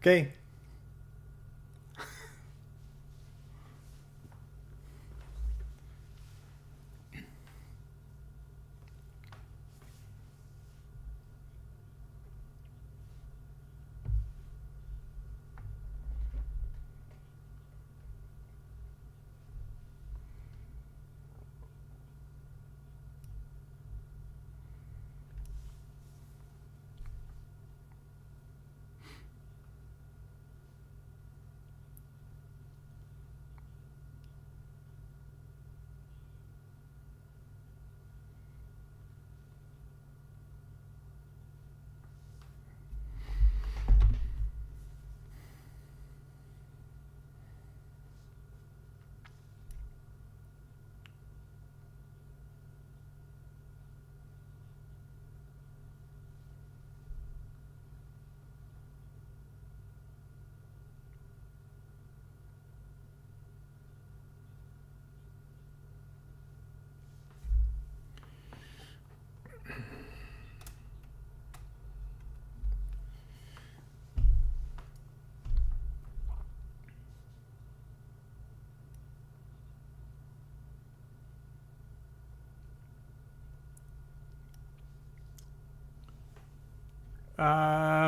Okay.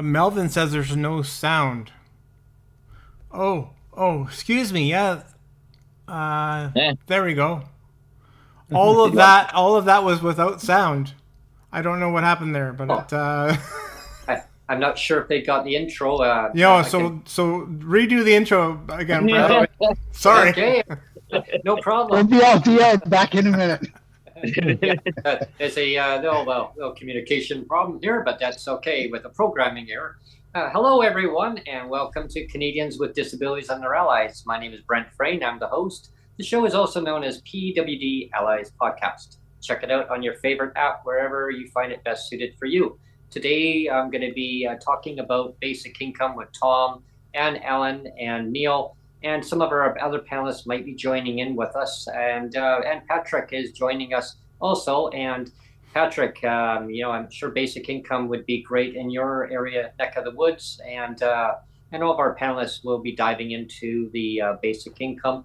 Melvin says there's no sound. Oh, excuse me. Yeah. There we go. All of that was without sound. I don't know what happened there, but I'm not sure if they got the intro. So redo the intro again, Brent. Sorry. Okay, no problem. We'll be off the end back in a minute. There's a no communication problem here, but that's okay with a programming error. Hello, everyone, and welcome to Canadians with Disabilities and Their Allies. My name is Brent Frain. I'm the host. The show is also known as PWD Allies Podcast. Check it out on your favorite app, wherever you find it best suited for you. Today, I'm going to be talking about basic income with Tom and Alan and Neil. And some of our other panelists might be joining in with us, and Patrick is joining us also. And Patrick, I'm sure basic income would be great in your area, neck of the woods, and all of our panelists will be diving into the basic income.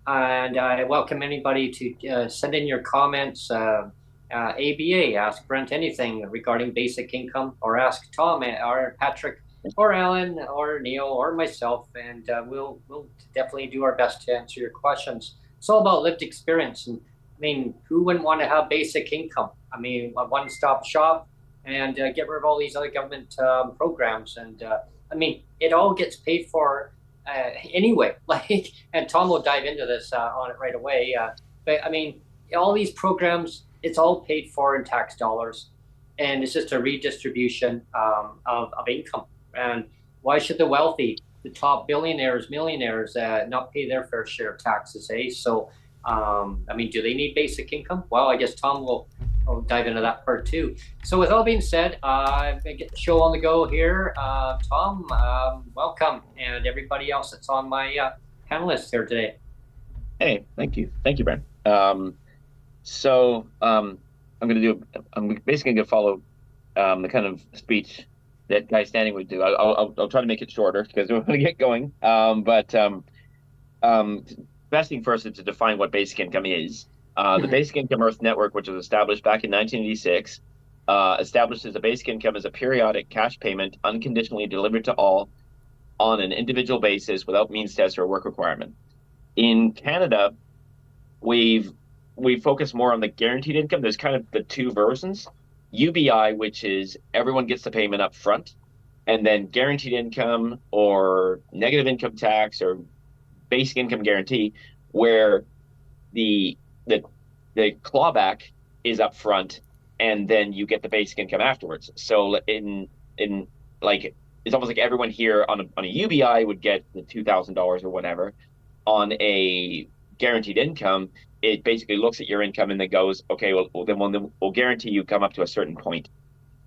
And I welcome anybody to send in your comments. ABA, ask Brent anything regarding basic income, or ask Tom or Patrick, or Alan, or Neil, or myself, and we'll definitely do our best to answer your questions. It's all about lived experience, and I mean, who wouldn't want to have basic income? I mean, a one-stop shop, and get rid of all these other government programs, and I mean, it all gets paid for anyway. And Tom will dive into this on it right away. But I mean, all these programs, it's all paid for in tax dollars, and it's just a redistribution of income. And why should the wealthy, the top billionaires, millionaires, not pay their fair share of taxes, eh? So, I mean, do they need basic income? Well, I guess Tom will dive into that part too. So with all being said, I'm going to get the show on the go here. Tom, welcome, and everybody else that's on my panelists here today. Hey, thank you. Thank you, Brent. I'm basically going to follow the kind of speech that Guy Standing would do. I'll try to make it shorter because we're going to get going. Best thing first is to define what basic income is. The Basic Income Earth Network, which was established back in 1986, establishes a basic income as a periodic cash payment unconditionally delivered to all on an individual basis without means test or work requirement. In Canada, we focus more on the guaranteed income. There's kind of the two versions. UBI, which is everyone gets the payment up front, and then guaranteed income or negative income tax or basic income guarantee, where the clawback is up front, and then you get the basic income afterwards. So in like, it's almost like everyone here on a UBI would get the $2,000 or whatever. On a guaranteed income, it basically looks at your income and then goes, okay, well then we'll guarantee you come up to a certain point.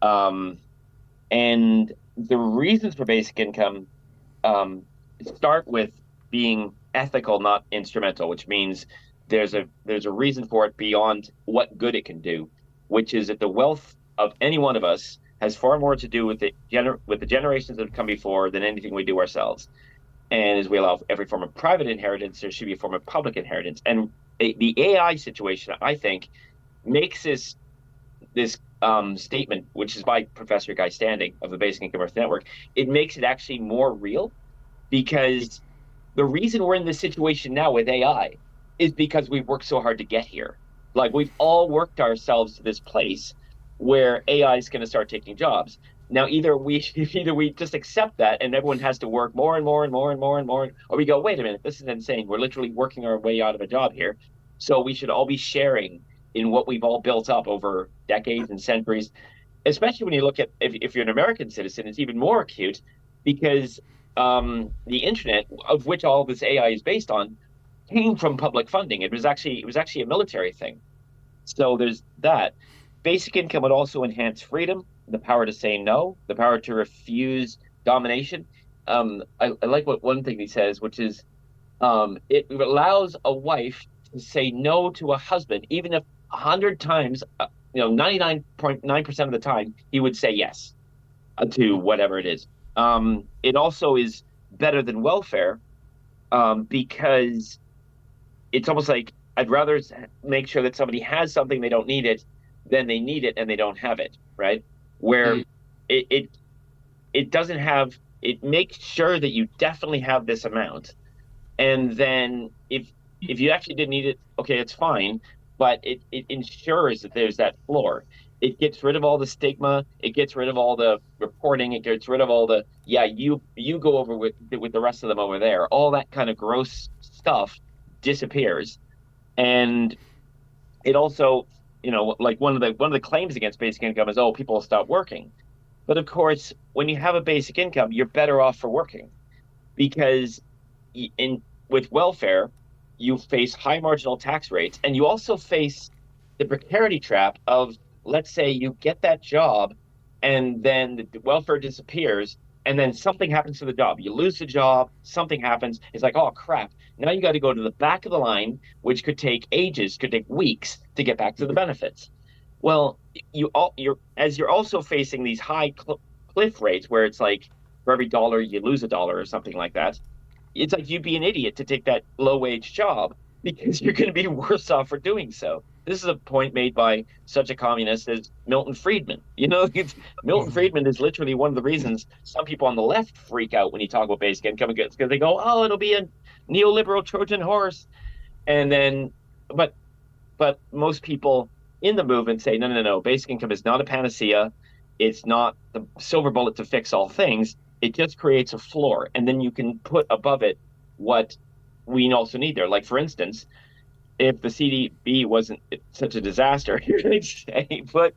And the reasons for basic income start with being ethical, not instrumental, which means there's a reason for it beyond what good it can do, which is that the wealth of any one of us has far more to do with the generations that have come before than anything we do ourselves. And as we allow every form of private inheritance, there should be a form of public inheritance. And the AI situation, I think, makes this statement, which is by Professor Guy Standing of the Basic Income Earth Network, it makes it actually more real, because the reason we're in this situation now with AI is because we've worked so hard to get here. Like, we've all worked ourselves to this place where AI is going to start taking jobs. Now, either we just accept that and everyone has to work more and more and more and more and more, or we go, wait a minute, this is insane. We're literally working our way out of a job here. So we should all be sharing in what we've all built up over decades and centuries, especially when you look at, if you're an American citizen, it's even more acute, because the internet, of which all this AI is based on, came from public funding. It was actually a military thing. So there's that. Basic income would also enhance freedom, the power to say no, the power to refuse domination. I like what one thing he says, which is it allows a wife to say no to a husband, even if 100 times, 99.9% of the time, he would say yes to whatever it is. It also is better than welfare, because it's almost like I'd rather make sure that somebody has something, they don't need it, than they need it and they don't have it, right? Where it doesn't have, it makes sure that you definitely have this amount. And then if you actually didn't need it, okay, it's fine, but it ensures that there's that floor. It gets rid of all the stigma, it gets rid of all the reporting, it gets rid of all the, you go over with the rest of them over there. All that kind of gross stuff disappears. And it also, like one of the claims against basic income is, people will stop working. But of course, when you have a basic income, you're better off for working, because with welfare, you face high marginal tax rates, and you also face the precarity trap of, let's say you get that job and then the welfare disappears, and then something happens to the job. You lose the job, something happens. It's like, oh crap. Now you got to go to the back of the line, which could take ages, could take weeks to get back to the benefits. Well, you're also facing these high cliff rates where it's like for every dollar you lose $1 or something like that. It's like you'd be an idiot to take that low wage job, because you're going to be worse off for doing so. This is a point made by such a communist as Milton Friedman. Milton Friedman is literally one of the reasons some people on the left freak out when you talk about basic income, because they go, oh, it'll be a neoliberal Trojan horse. And then, but most people in the movement say, no, basic income is not a panacea. It's not the silver bullet to fix all things. It just creates a floor, and then you can put above it what we also need there. Like, for instance, if the CDB wasn't such a disaster, they'd say put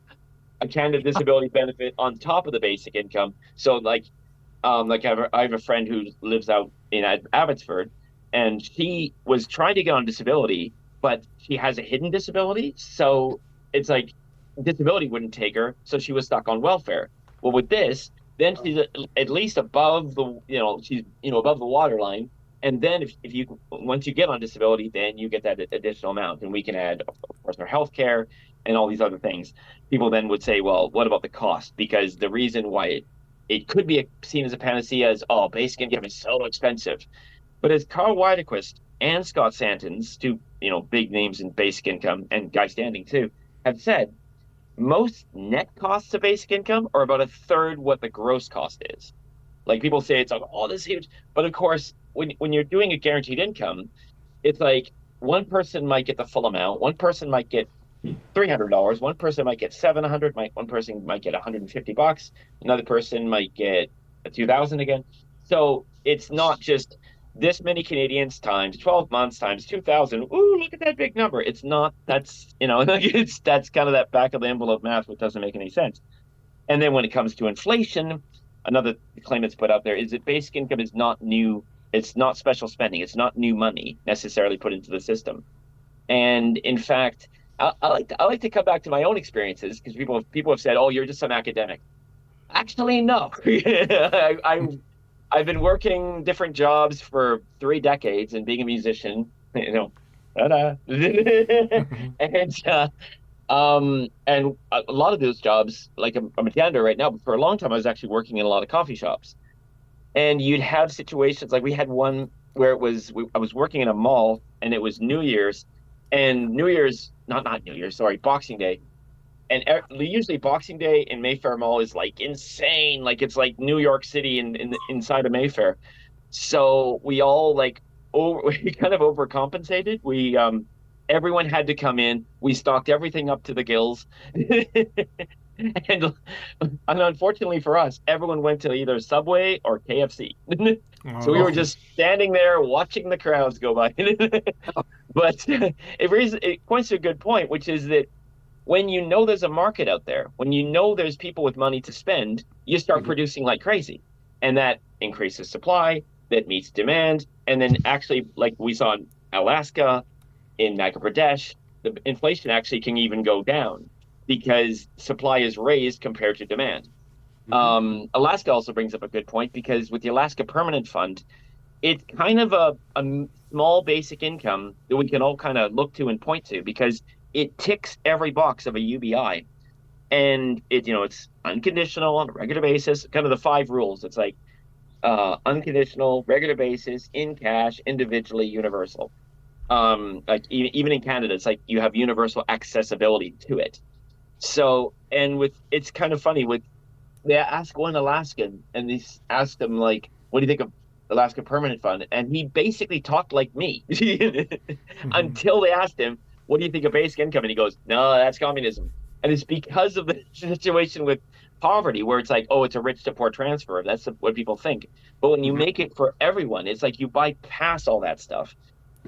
a Canada disability benefit on top of the basic income. So I have a friend who lives out in Abbotsford, and she was trying to get on disability, but she has a hidden disability. So it's like disability wouldn't take her, so she was stuck on welfare. Well, with this, then she's at least above the, she's above the waterline. And then if you, once you get on disability, then you get that additional amount, and we can add, of course, our health care and all these other things. People then would say, well, what about the cost? Because the reason why it could be seen as a panacea is, basic income is so expensive. But as Carl Widequist and Scott Santons, two big names in basic income, and Guy Standing too, have said, most net costs of basic income are about a third what the gross cost is. Like, people say it's like, this is huge, but of course, when you're doing a guaranteed income, it's like one person might get the full amount, one person might get $300, one person might get 700, one person might get $150, another person might get 2,000 again. So it's not just this many Canadians times 12 months times 2,000. Ooh, look at that big number. It's not, that's, that's kind of that back of the envelope math, which doesn't make any sense. And then when it comes to inflation, another claim that's put out there is that basic income is not new. It's not special spending. It's not new money necessarily put into the system. And in fact, I like to come back to my own experiences, because people have said, "Oh, you're just some academic." Actually, no. I've been working different jobs for 3 decades and being a musician. And and a lot of those jobs, like I'm a janitor right now, but for a long time I was actually working in a lot of coffee shops. And you'd have situations like we had one where I was working in a mall, and it was New Year's, and Boxing Day. And usually Boxing Day in Mayfair Mall is like insane. Like it's like New York City inside of Mayfair. So we all we kind of overcompensated. Everyone had to come in. We stocked everything up to the gills. And unfortunately for us, everyone went to either Subway or KFC. So we were just standing there watching the crowds go by. But it points to a good point, which is that when you know there's a market out there, when you know there's people with money to spend, you start producing like crazy. And that increases supply, that meets demand. And then actually, like we saw in Alaska, in Madhya Pradesh, the inflation actually can even go down because supply is raised compared to demand. Alaska also brings up a good point, because with the Alaska Permanent Fund, it's kind of a small basic income that we can all kind of look to and point to, because it ticks every box of a UBI. And it's unconditional on a regular basis, kind of the 5 rules. It's like unconditional, regular basis, in cash, individually, universal. Like even in Canada, it's like you have universal accessibility to it. So, and it's kind of funny, they ask one Alaskan, and they asked him, like, what do you think of Alaska Permanent Fund? And he basically talked like me until they asked him, what do you think of basic income? And he goes, no, that's communism. And it's because of the situation with poverty, where it's like, oh, it's a rich to poor transfer. That's what people think. But when you make it for everyone, it's like you bypass all that stuff.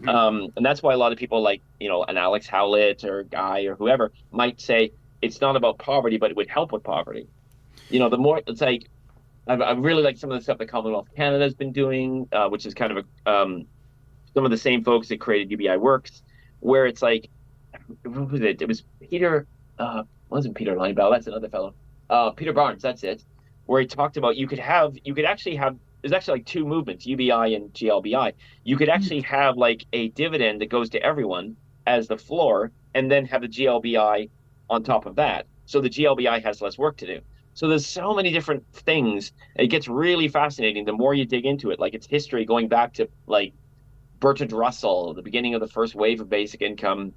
And that's why a lot of people, like, an Alex Howlett or Guy or whoever, might say it's not about poverty, but it would help with poverty. The more, it's like, I really like some of the stuff that Commonwealth Canada has been doing, which is kind of some of the same folks that created UBI Works, where it's like, what was it? It was Peter, wasn't Peter Linebell, that's another fellow. Peter Barnes, that's it. Where he talked about there's actually like 2 movements, UBI and GLBI. You could actually have like a dividend that goes to everyone as the floor, and then have the GLBI on top of that. So the GLBI has less work to do. So there's so many different things. It gets really fascinating the more you dig into it. Like, it's history going back to like Bertrand Russell, the beginning of the first wave of basic income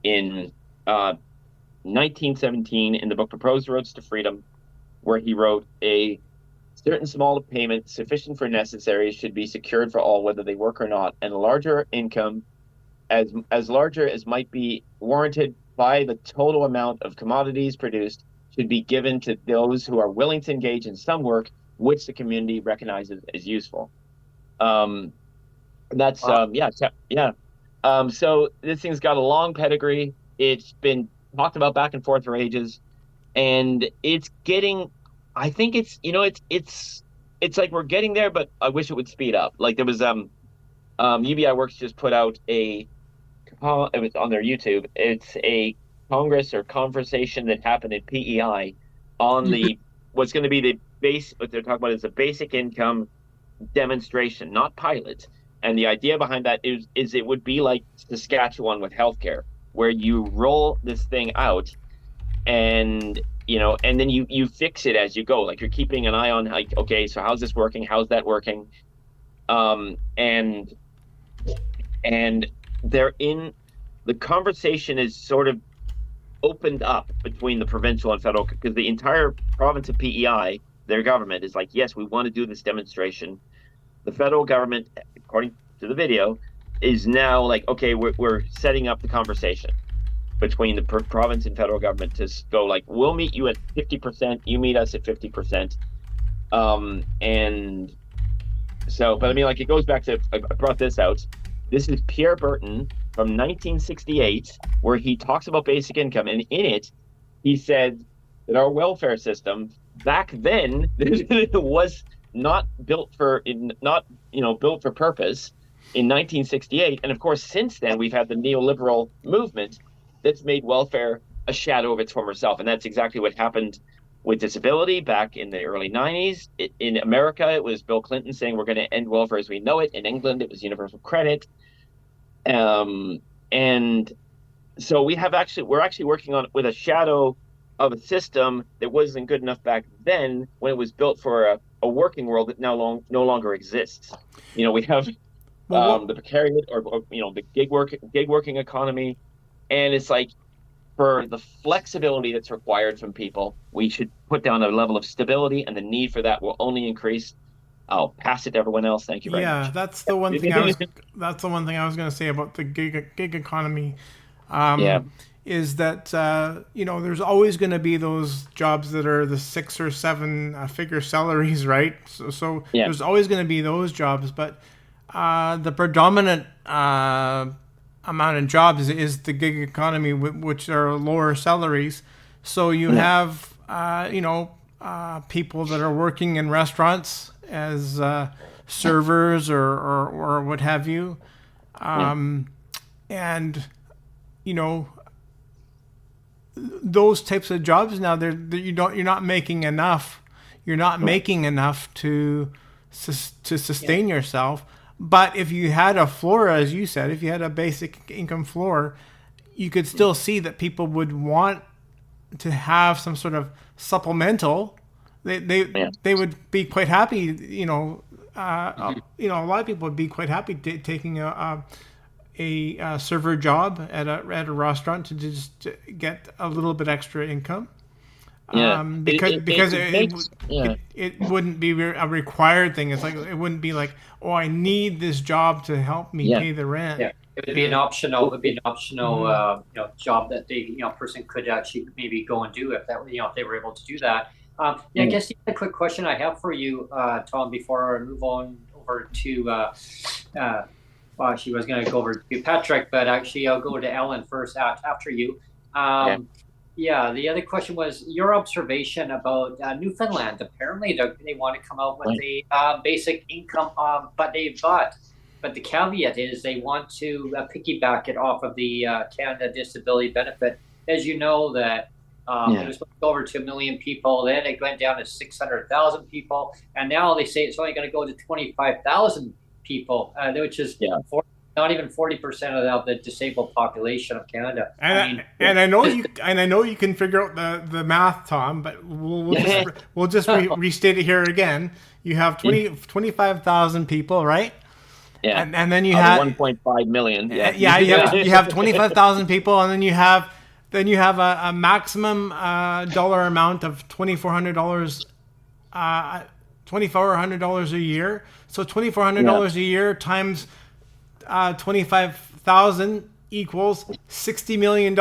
in 1917 in the book Proposed Roads to Freedom, where he wrote, a certain small payment sufficient for necessaries should be secured for all, whether they work or not, and a larger income, as larger as might be warranted by the total amount of commodities produced, should be given to those who are willing to engage in some work which the community recognizes as useful. So this thing's got a long pedigree. It's been talked about back and forth for ages, and it's getting, I think it's like we're getting there, but I wish it would speed up. Like, there was UBI Works just put out it was on their YouTube. It's a Congress or conversation that happened at PEI on what's going to be the base. What they're talking about is a basic income demonstration, not pilot. And the idea behind that is it would be like Saskatchewan with healthcare, where you roll this thing out, and and then you fix it as you go. Like, you're keeping an eye on, like, okay, so how's this working? How's that working? And the conversation is sort of opened up between the provincial and federal, because the entire province of PEI, their government, is like, yes, we want to do this demonstration. The federal government, according to the video, is now like, okay, we're setting up the conversation between the province and federal government to go like, we'll meet you at 50%, you meet us at 50%. And so, but I mean, like, it goes back to, I brought this out. This is Pierre Burton from 1968, where he talks about basic income. And in it, he said that our welfare system back then was not built for purpose in 1968. And of course, since then, we've had the neoliberal movement that's made welfare a shadow of its former self. And that's exactly what happened with disability back in the early 90s. In America, it was Bill Clinton saying we're going to end welfare as we know it. In England, it was universal credit. And so we're actually working on with a shadow of a system that wasn't good enough back then when it was built for a working world that no longer exists. You know, we have the precariat or the gig working economy, and it's like, for the flexibility that's required from people, we should put down a level of stability, and the need for that will only increase. I'll pass it to everyone else. Thank you very much. Yeah, that's the one thing I was going to say about the gig economy. Is that there's always going to be those jobs that are the 6 or 7 figure salaries, right? So there's always going to be those jobs, but the predominant amount of jobs is the gig economy, which are lower salaries. So you have people that are working in restaurants as servers or what have you, and those types of jobs now, you're not making enough. You're not making enough to sustain yourself. But if you had a floor, as you said, if you had a basic income floor, you could still see that people would want to have some sort of supplemental. They would be quite happy. A lot of people would be quite happy taking a server job at a restaurant to just get a little bit extra income. Because it wouldn't be a required thing. It's like, it wouldn't be like, oh, I need this job to help me pay the rent. Yeah, it would be an optional. Job that the person could actually maybe go and do if they were able to do that. I guess the other quick question I have for you, Tom, before I move on over to she was going to go over to Patrick, but actually I'll go to Ellen first after you. The other question was your observation about Newfoundland. Apparently, they want to come out with a basic income, but the caveat is they want to piggyback it off of the Canada Disability Benefit. As you know, that it was over to 1 million people, then it went down to 600,000 people, and now they say it's only going to go to 25,000 people, which is not even 40% of the disabled population of Canada. And I know you can figure out the math, Tom, but we'll just restate it here again. You have 25,000 people, right? Yeah. And then you have 1.5 million. You have 25,000 people, and then you have a maximum dollar amount of $2,400 a year. So $2,400 a year times 25,000 equals $60 million,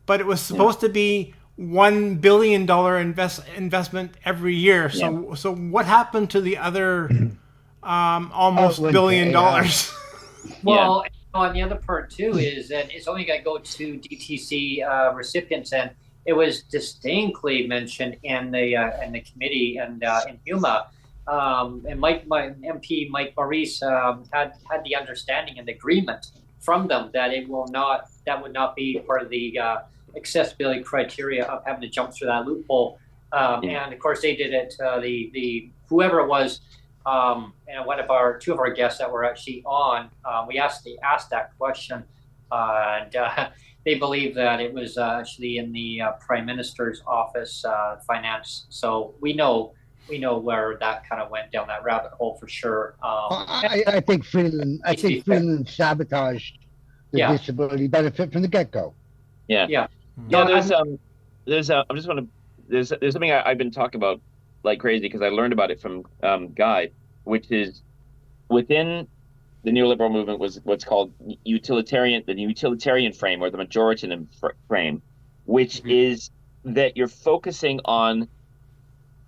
but it was supposed to be $1 billion investment every year. So what happened to the other almost $1 billion? Well, on the other part too is that it's only going to go to DTC recipients, and it was distinctly mentioned in the committee and in HUMA. And my MP Mike Maurice had the understanding and agreement from them that would not be part of the accessibility criteria of having to jump through that loophole. And of course they did it. The whoever it was, and two of our guests that were actually on, we asked that question, and they believe that it was actually in the Prime Minister's office, finance. So we know where that kind of went down that rabbit hole for sure. I think Freeland sabotaged the disability benefit from the get-go. Yeah. No, there's something I've been talking about like crazy because I learned about it from Guy, which is within the neoliberal movement was what's called the utilitarian frame, or the majoritarian frame, which is that you're focusing on,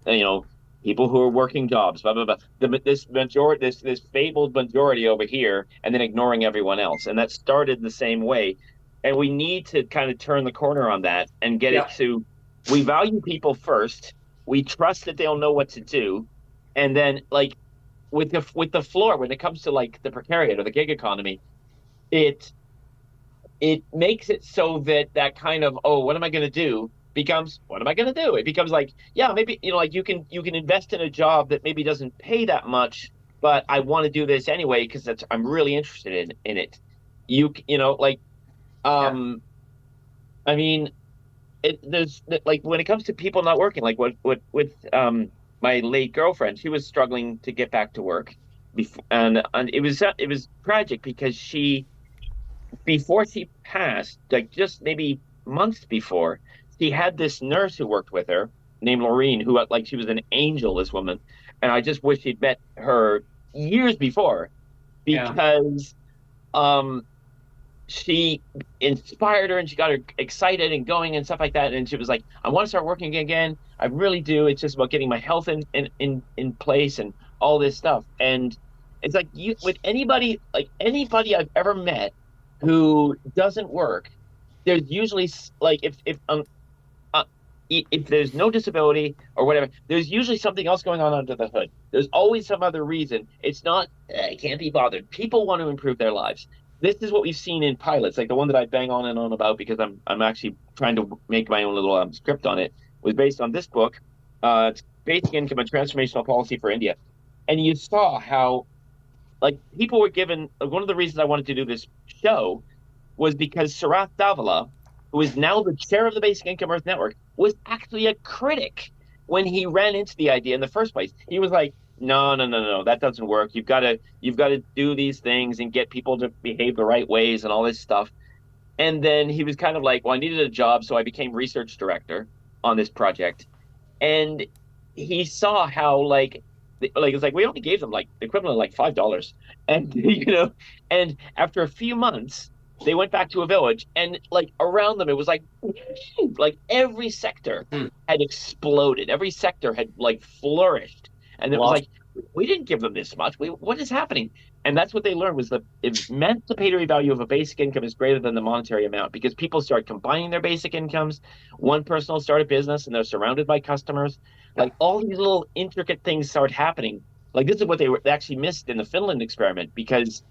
people who are working jobs, blah blah blah. This fabled majority over here, and then ignoring everyone else, and that started the same way. And we need to kind of turn the corner on that and get it to, we value people first. We trust that they'll know what to do, and then like with the floor, when it comes to like the precariat or the gig economy, it makes it so that kind of, oh, what am I going to do, becomes, what am I going to do? It becomes like, yeah, maybe, like you can invest in a job that maybe doesn't pay that much, but I want to do this anyway because I'm really interested in it. I mean, there's like, when it comes to people not working, like what with my late girlfriend, she was struggling to get back to work before, and it was tragic because before she passed, like just maybe months before, she had this nurse who worked with her named Laureen, who, like, she was an angel, this woman. And I just wish she'd met her years before, because she inspired her and she got her excited and going and stuff like that. And she was like, I want to start working again. I really do. It's just about getting my health in place and all this stuff. And it's like, with anybody I've ever met who doesn't work, there's usually, like, if there's no disability or whatever, there's usually something else going on under the hood. There's always some other reason. It's not, I can't be bothered. People want to improve their lives. This is what we've seen in pilots, like the one that I bang on and on about because I'm actually trying to make my own little script on it, was based on this book. It's Basic Income and Transformational Policy for India. And you saw how, like, people were given, one of the reasons I wanted to do this show was because Sarath Davala, who is now the chair of the Basic Income Earth Network, was actually a critic when he ran into the idea in the first place. He was like, no, that doesn't work. You've got to do these things and get people to behave the right ways and all this stuff. And then he was kind of like, well, I needed a job, so I became research director on this project. And he saw how, it's like we only gave them like the equivalent of like $5. And, and after a few months, they went back to a village, and like around them, it was like every sector had exploded. Every sector had like flourished. And it was like, we didn't give them this much. What is happening? And that's what they learned, was the emancipatory value of a basic income is greater than the monetary amount, because people start combining their basic incomes. One person will start a business and they're surrounded by customers. Like all these little intricate things start happening. Like this is what they actually missed in the Finland experiment, because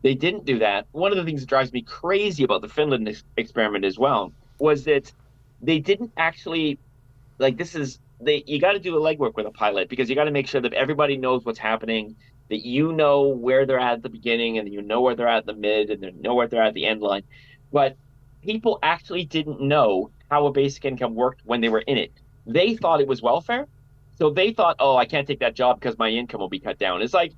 they didn't do that. One of the things that drives me crazy about the Finland experiment as well was that they didn't actually, like, you got to do a legwork with a pilot, because you got to make sure that everybody knows what's happening, that you know where they're at the beginning, and you know where they're at the mid, and you know where they're at the end line. But people actually didn't know how a basic income worked when they were in it. They thought it was welfare. So they thought, oh, I can't take that job because my income will be cut down. It's like,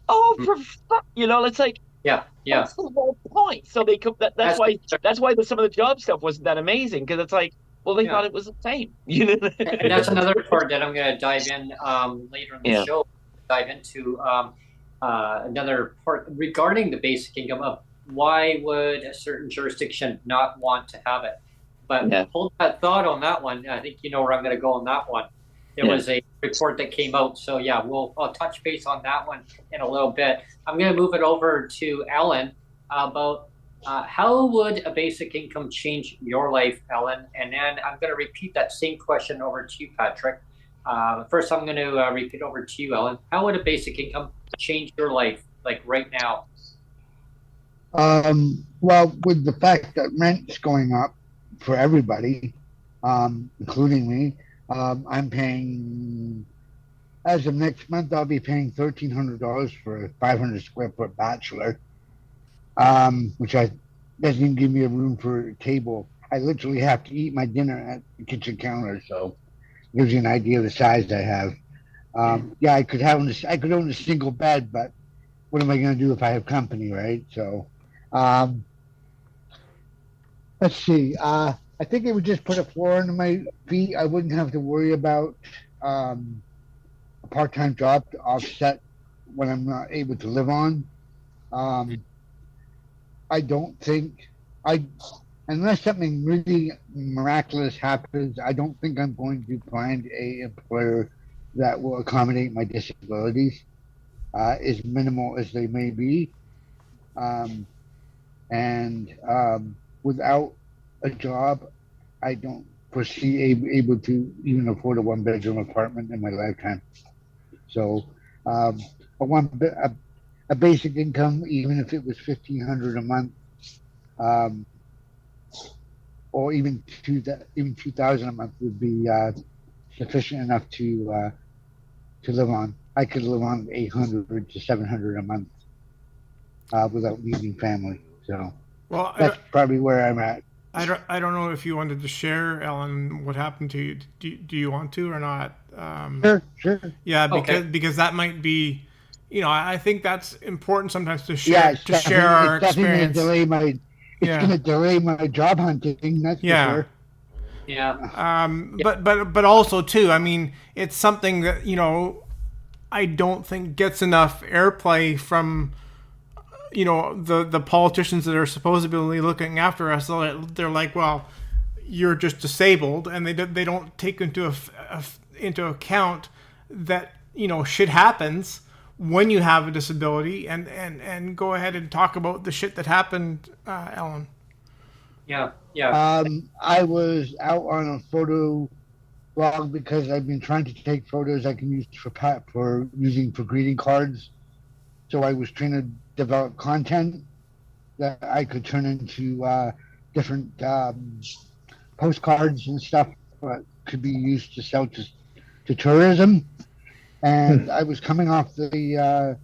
oh, it's like, that's the whole point. So they that's why some of the job stuff wasn't that amazing, because it's like, well, they thought it was the same. And that's another part that I'm going to dive in later in the show. Dive into another part regarding the basic income of why would a certain jurisdiction not want to have it. But hold that thought on that one. I think you know where I'm going to go on that one. There was a report that came out. So I'll touch base on that one in a little bit. I'm going to move it over to Ellen about how would a basic income change your life, Ellen? And then I'm going to repeat that same question over to you, Patrick. First, I'm going to repeat over to you, Ellen. How would a basic income change your life, like right now? Well, with the fact that rent's going up for everybody, including me, I'm paying, as of next month, I'll be paying $1,300 for a 500 square foot bachelor, which doesn't even give me a room for a table. I literally have to eat my dinner at the kitchen counter, so it gives you an idea of the size I have. I could own a single bed, but what am I going to do if I have company, right? So, let's see. I think it would just put a floor under my feet. I wouldn't have to worry about a part-time job to offset what I'm not able to live on. I don't think unless something really miraculous happens, I don't think I'm going to find a employer that will accommodate my disabilities, as minimal as they may be. Without a job, I don't foresee able to even afford a one-bedroom apartment in my lifetime. So, a basic income, even if it was $1,500 a month, or even $2,000 a month, would be sufficient enough to live on. I could live on $800 to $700 a month without needing family. So, well, that's probably where I'm at. I don't know if you wanted to share, Ellen, what happened to you. Do you want to or not? Sure. Yeah, because that might be, I think that's important sometimes to share our experience. It's going to delay my job hunting. That's for sure. Yeah. But also too, I mean, it's something that I don't think gets enough airplay from the politicians that are supposedly looking after us. They're like, well, you're just disabled, and they don't take into account that shit happens when you have a disability, and go ahead and talk about the shit that happened, Ellen. Yeah. I was out on a photo blog because I've been trying to take photos I can use for greeting cards. So I was trying to develop content that I could turn into different postcards and stuff that could be used to sell to tourism. And I was coming off the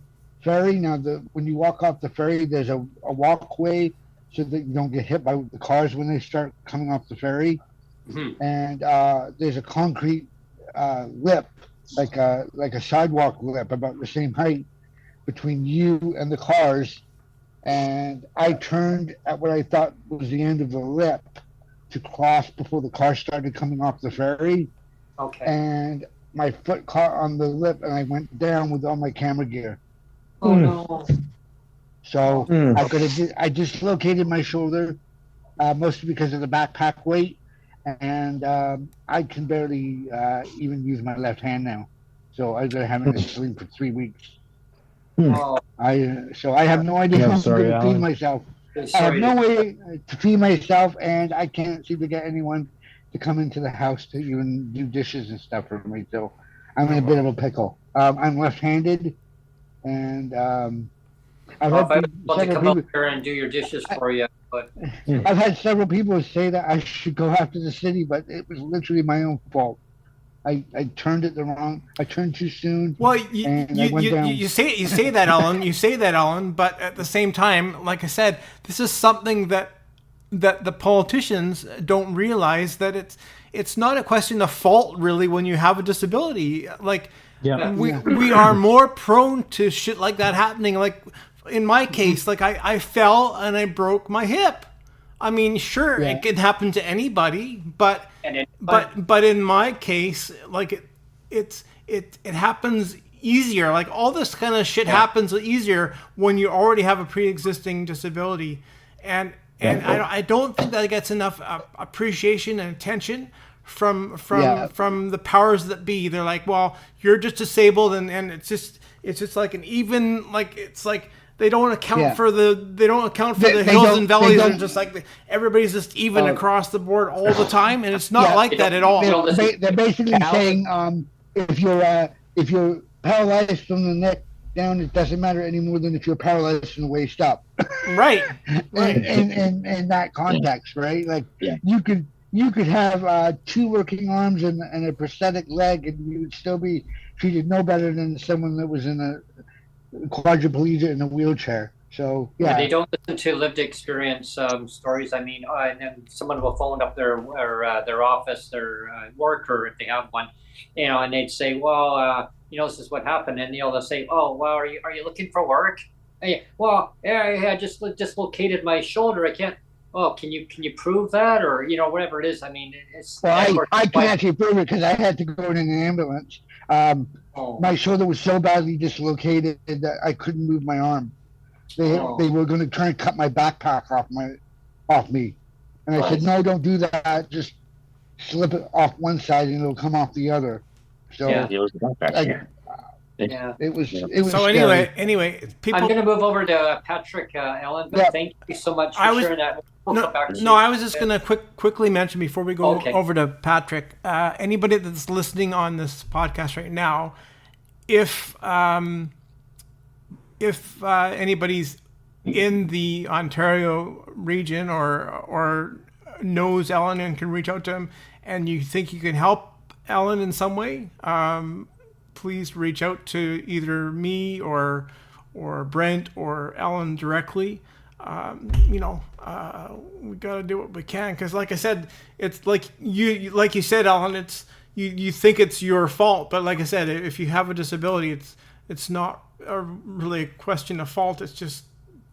ferry. Now, when you walk off the ferry, there's a walkway so that you don't get hit by the cars when they start coming off the ferry. Mm-hmm. And there's a concrete lip, like a sidewalk lip, about the same height between you and the cars. And I turned at what I thought was the end of the lip to cross before the car started coming off the ferry. Okay. And my foot caught on the lip, and I went down with all my camera gear. Oh no! So I dislocated my shoulder, mostly because of the backpack weight, and I can barely even use my left hand now. So I got having to sleep for 3 weeks. Oh. I have no idea how I'm going to feed myself. I have no way to feed myself, and I can't seem to get anyone to come into the house to even do dishes and stuff for me. So I'm in a bit of a pickle. I'm left-handed, and I've had people to come up here and do your dishes for you. But I've had several people say that I should go after the city, but it was literally my own fault. I turned I turned too soon. Well, you say that, Ellen. You say that, Ellen. But at the same time, like I said, this is something that the politicians don't realize, that it's not a question of fault really when you have a disability. Like we are more prone to shit like that happening. Like in my case, like I fell and I broke my hip. I mean, sure, it can happen to anybody, but in my case, like it happens easier. Like all this kind of shit happens easier when you already have a pre-existing disability, and I don't think that gets enough appreciation and attention from the powers that be. They're like, well, you're just disabled, and it's just like an even, like it's like. They don't account for the hills and valleys, and just like everybody's just even across the board all the time, and it's not like that at all. They're basically saying if you're paralyzed from the neck down, it doesn't matter any more than if you're paralyzed from the waist up. Right. In that context, right? Like you could have 2 working arms and a prosthetic leg, and you would still be treated no better than someone that was in a quadriplegic in a wheelchair. So they don't listen to lived experience stories. I mean, and then someone will phone up their office, their worker, if they have one, and they'd say, well, this is what happened, and they'll say, oh, well, are you looking for work? Hey, well, I just dislocated my shoulder. I can't. Oh, can you prove that, or whatever it is? I mean, it's. Well, I can actually prove it because I had to go in an ambulance. My shoulder was so badly dislocated that I couldn't move my arm. They were going to try and cut my backpack off me, and I said, no, don't do that. Just slip it off one side and it'll come off the other. So it was the backpack. it was So scary. anyway, people. I'm going to move over to Patrick Allen, but thank you so much for sharing that. I was just going to quickly mention before we go over to Patrick. Anybody that's listening on this podcast right now, if anybody's in the Ontario region or knows Ellen and can reach out to him, and you think you can help Ellen in some way, please reach out to either me or Brent or Ellen directly. We got to do what we can, because like I said, it's like you said, Ellen, it's you think it's your fault, but like I said, if you have a disability, it's not really a question of fault. It's just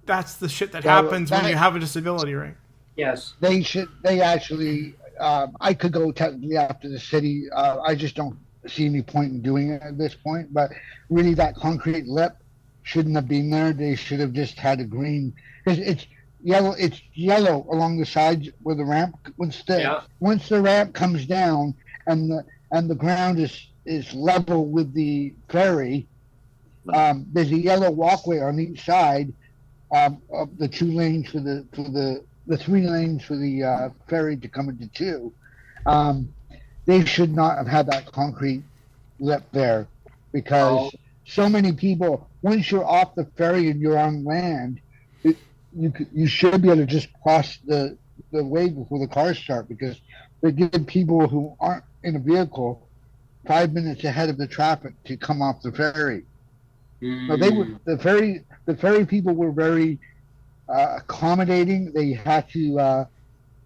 that's the shit that happens when you have a disability, right? Yes. They actually, I could go technically after the city. I just don't see any point in doing it at this point. But really, that concrete lip shouldn't have been there. They should have just had a green, because it's yellow. It's yellow along the sides where the ramp. Once the ramp comes down and the ground is level with the ferry, there's a yellow walkway on each side of the 2 lanes for the 3 lanes for the ferry to come into 2. They should not have had that concrete lip there, because so many people, once you're off the ferry and you're on land, you should be able to just cross the way before the cars start, because they give people who aren't in a vehicle 5 minutes ahead of the traffic to come off the ferry. So the ferry people were very accommodating. They had to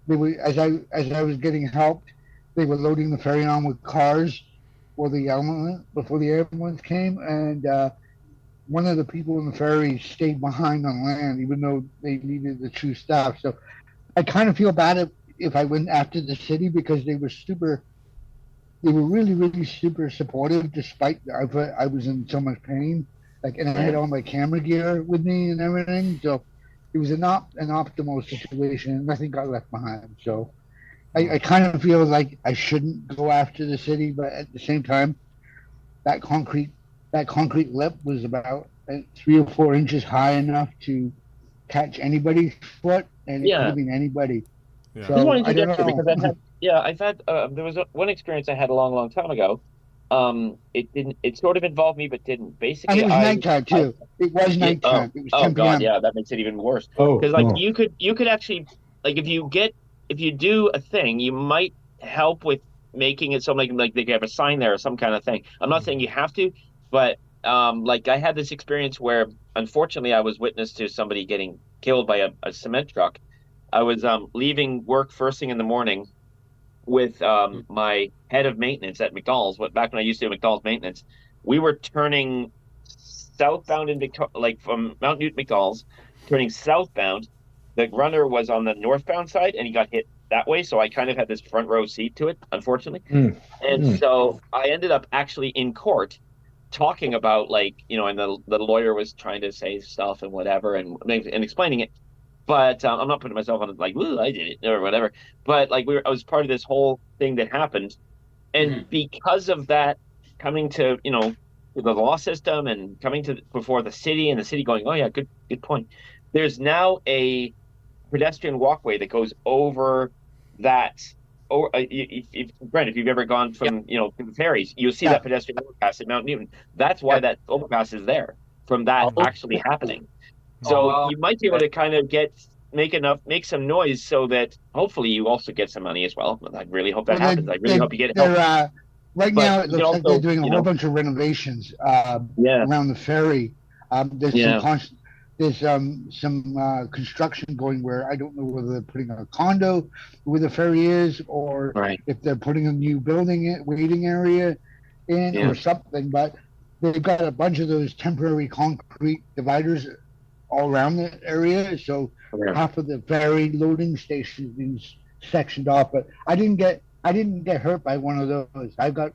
they were, as I was getting helped, they were loading the ferry on with cars before the ambulance came, and one of the people in the ferry stayed behind on land, even though they needed the 2 staff. So I kind of feel bad if I went after the city, because they were really, really super supportive, despite I was in so much pain. And I had all my camera gear with me and everything. So it was an optimal situation, and nothing got left behind. So I kind of feel like I shouldn't go after the city, but at the same time, that concrete lip was about 3 or 4 inches high enough to catch anybody's foot, and it could have been anybody. Yeah. So I don't know. Because I've had there was one experience I had a long time ago. It sort of involved me, but didn't. Basically, and it was nighttime too. It was nighttime. It was 10 God, p.m. yeah, that makes it even worse. Because you could actually, like, if you do a thing, you might help with making it so like they could have a sign there or some kind of thing. I'm not saying you have to, but like I had this experience where unfortunately I was witness to somebody getting killed by a cement truck. I was leaving work first thing in the morning with my head of maintenance at McDonald's. Back when I used to do McDonald's maintenance, we were turning southbound in like from Mount Newton McDonald's, turning southbound. The runner was on the northbound side, and he got hit that way. So I kind of had this front row seat to it, unfortunately. So I ended up actually in court talking about, like, and the lawyer was trying to say stuff and whatever and explaining it. But I'm not putting myself on like, "Ooh, I did it," or whatever. But like I was part of this whole thing that happened, and because of that, coming to the law system and coming to before the city, and the city going, "Oh yeah, good point." There's now a pedestrian walkway that goes over that. Or Brent, if you've ever gone from to the ferries, you'll see that pedestrian overpass at Mount Newton. That's why that overpass is there, from that actually happening. So you might be able to kind of make some noise so that hopefully you also get some money as well. I really hope that happens. I really hope you get help. Right now, it looks like they're doing a whole bunch of renovations around the ferry. There's some construction going where I don't know whether they're putting a condo where the ferry is, or if they're putting a new waiting area in or something. But they've got a bunch of those temporary concrete dividers all around the area, so half of the ferry loading station is sectioned off. But I didn't get hurt by one of those. I got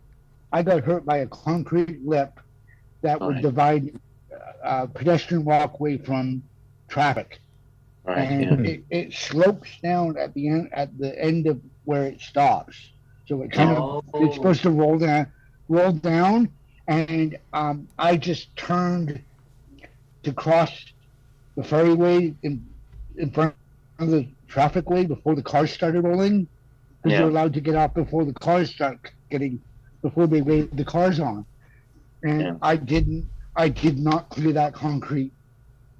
hurt by a concrete lip that would divide pedestrian walkway from traffic. Right. And it slopes down at the end of where it stops. So it kind of it's supposed to roll down, and I just turned to cross the ferryway in front of the traffic way before the cars started rolling, because you're allowed to get off before the cars before they wave the cars on. And I did not clear that concrete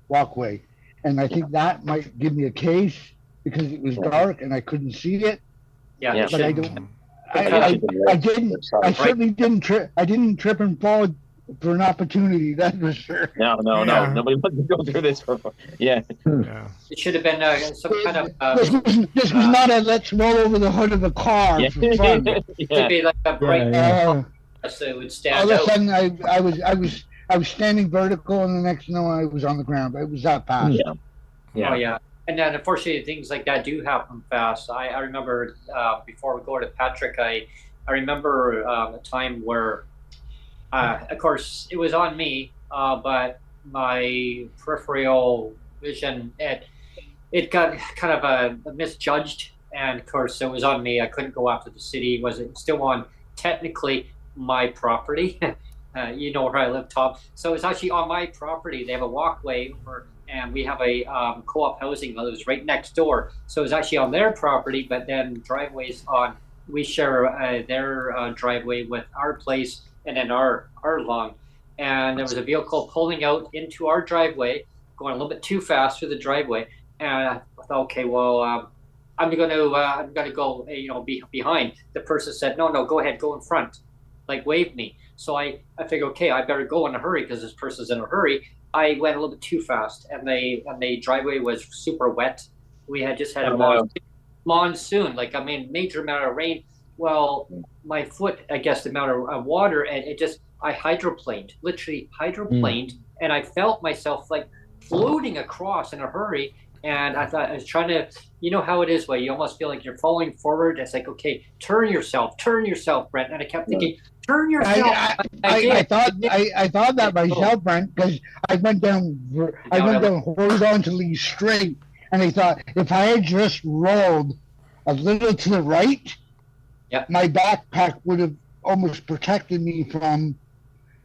walkway. And I think that might give me a case because it was dark and I couldn't see it. Yeah, but I don't. I didn't. I certainly didn't trip. I didn't trip and fall for an opportunity. That's for sure. No. Nobody wants to go through this. Yeah. It should have been some kind of. This was not a let's roll over the hood of a car. It should be like a bright. So it would stand all out. of a sudden, I was standing vertical, and the next thing I was on the ground. But it was that fast. Yeah. Oh yeah. And then unfortunately things like that do happen fast. I remember before we go to Patrick, I remember a time where of course it was on me, but my peripheral vision it got kind of misjudged, and of course it was on me. I couldn't go after the city. Was it still on technically my property? You know where I live, Tom. So it's actually on my property. They have a walkway and we have a co-op housing that was right next door. So it's actually on their property, but then driveways we share their driveway with our place and then our lawn. And there was a vehicle pulling out into our driveway, going a little bit too fast through the driveway. And I thought, okay, well, I'm gonna go, behind. The person said, no, go ahead, go in front, like wave me. So I figured, okay, I better go in a hurry because this person's in a hurry. I went a little bit too fast, and the driveway was super wet. We had just had a monsoon, major amount of rain. Well, my foot, I guess, the amount of water, and I literally hydroplaned, and I felt myself like floating across in a hurry. And I thought I was trying to, you know how it is, where you almost feel like you're falling forward. It's like, okay, turn yourself, Brent. And I kept thinking, turn yourself. I thought that myself, Brent, because I went down horizontally straight, and I thought if I had just rolled a little to the right, my backpack would have almost protected me from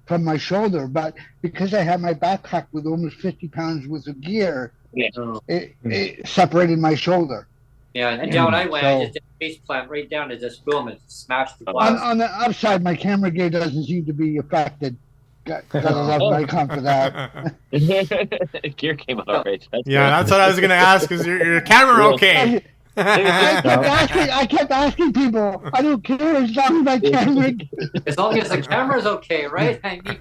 my shoulder. But because I had my backpack with almost 50 pounds worth of gear, it separated my shoulder. Yeah, and down I went. I just did a face plant right down to this boom and smashed the glass. On the upside, my camera gear doesn't seem to be affected. Gotta love Nikon for that. Gear came out right. That's what I was going to ask. Is your camera okay? I kept asking people. I don't care as long as my camera. As long as the camera's okay, right? I mean,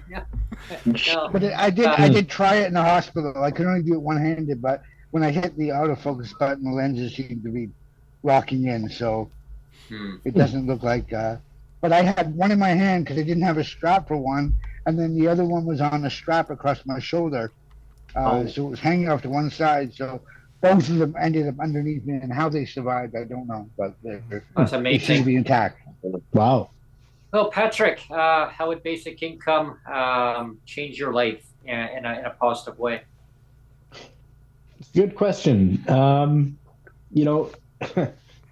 no. But I did try it in the hospital. I could only do it one-handed, but when I hit the autofocus button, the lenses seem to be locking in, so it doesn't look like. But I had one in my hand because I didn't have a strap for one, and then the other one was on a strap across my shoulder, so it was hanging off to one side. So both of them ended up underneath me, and how they survived, I don't know. But that's amazing. They seem to be intact. Wow. Well, Patrick, how would basic income change your life in a positive way? Good question.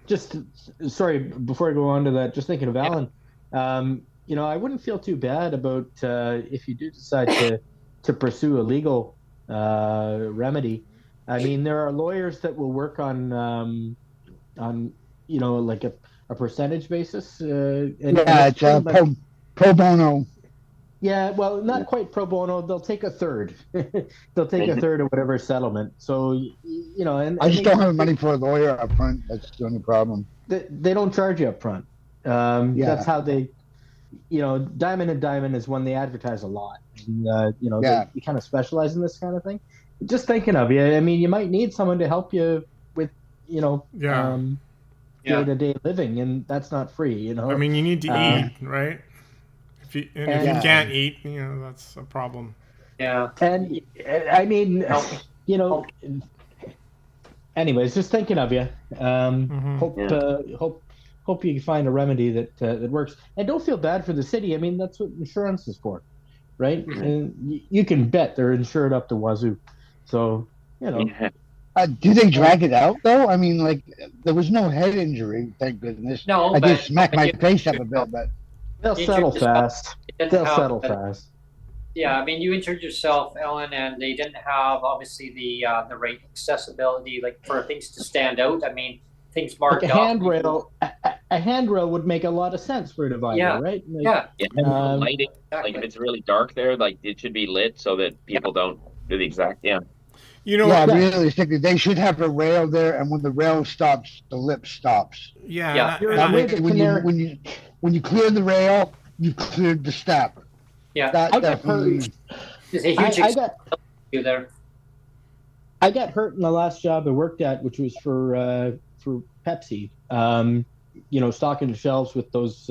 Just sorry, before I go on to that, just thinking of Alun, I wouldn't feel too bad about if you do decide to pursue a legal remedy. I mean, there are lawyers that will work on like a percentage basis. It's pro bono. Yeah, well, not quite pro bono. They'll take a third. They'll take a third of whatever settlement. So, and I just don't have money for a lawyer up front. That's the only problem. They don't charge you up front. That's how they, Diamond and Diamond is one they advertise a lot. And, they kind of specialize in this kind of thing. Just thinking of you, I mean, you might need someone to help you with, day-to-day living, and that's not free, I mean, you need to eat, right? If you can't eat, that's a problem. Yeah. And I mean, anyways, just thinking of you. Hope you find a remedy that works. And don't feel bad for the city. I mean, that's what insurance is for, right? And you can bet they're insured up to wazoo. So you know. Do they drag it out though? I mean, like there was no head injury, thank goodness. No, I did but smack my you- face up a bit, but They'll Injured settle yourself. fast. didn't They'll have settle the- fast. Yeah, I mean, you injured yourself, Ellen, and they didn't have obviously the right accessibility, like for things to stand out. I mean, things marked Like a up. handrail, a handrail would make a lot of sense for a divider, Yeah. right? Like, Yeah, Yeah, and lighting, exactly. like if it's really dark there, like it should be lit so that people don't do the exact. Yeah. You know, yeah, yeah. realistically, they should have a rail there, and when the rail stops, the lip stops. yeah, Yeah. and I- That With way, the when canary- when you clear the rail, you cleared the step. Yeah. That I got definitely. hurt. There's a huge I expense got there. I got hurt in the last job I worked at, which was for Pepsi. You know, stocking the shelves with those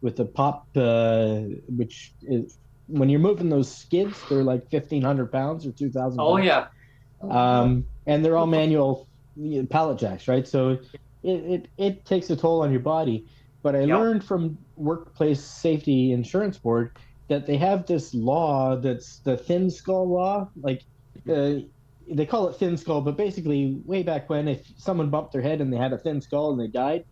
with the pop, which is when you're moving those skids, they're like 1,500 pounds or 2,000. Oh yeah, And they're all manual pallet jacks, right? So it takes a toll on your body. But I Yep. learned from Workplace Safety Insurance Board that they have this law that's the thin skull law. Like they call it thin skull, but basically way back when, if someone bumped their head and they had a thin skull and they died,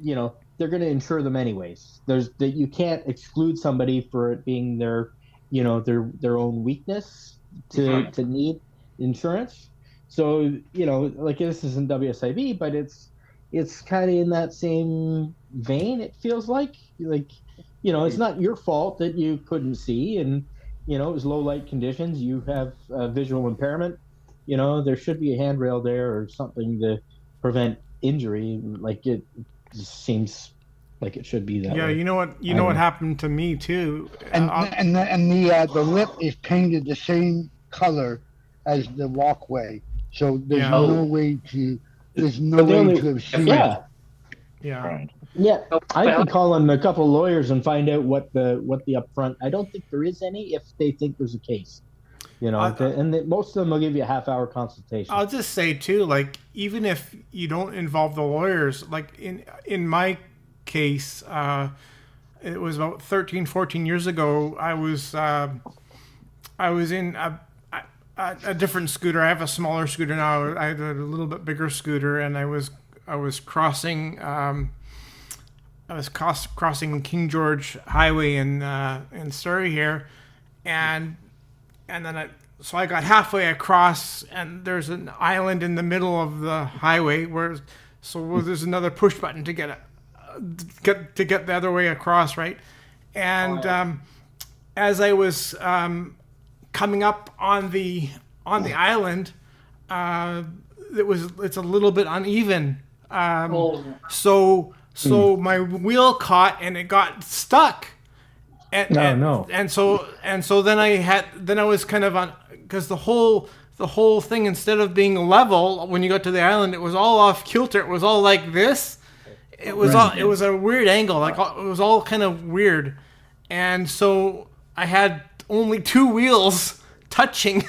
you know, they're going to insure them anyways. You can't exclude somebody for it being their, you know, their own weakness to need insurance. So, you know, like this isn't WSIB, but it's kind of in that same vein. It feels like, you know, it's not your fault that you couldn't see, and you know, it was low light conditions. You have visual impairment. You know, there should be a handrail there or something to prevent injury. Like it just seems like it should be that yeah. way. You know what? You know what happened to me too. And I'll- the lip is painted the same color as the walkway, so there's Yeah. no way to there's no But the way only- to have seen Yeah, it. yeah. Right. yeah. Oh, I well, could call in a couple lawyers and find out what the upfront. I don't think there is any if they think there's a case. You know, most of them will give you a half-hour consultation. I'll just say too, like even if you don't involve the lawyers, like in my case, it was about 13, 14 years ago. I was in a different scooter. I have a smaller scooter now. I had a little bit bigger scooter, and I was crossing. Crossing King George Highway in Surrey here, and then so I got halfway across, and there's an island in the middle of the highway there's another push button to get the other way across, right? And as I was coming up on the island, it's a little bit uneven. So my wheel caught and it got stuck. And so then I was kind of on, because the whole thing, instead of being level when you got to the island, it was all off kilter. It was all like this. It was it was a weird angle. Like it was all kind of weird. And so I had only two wheels touching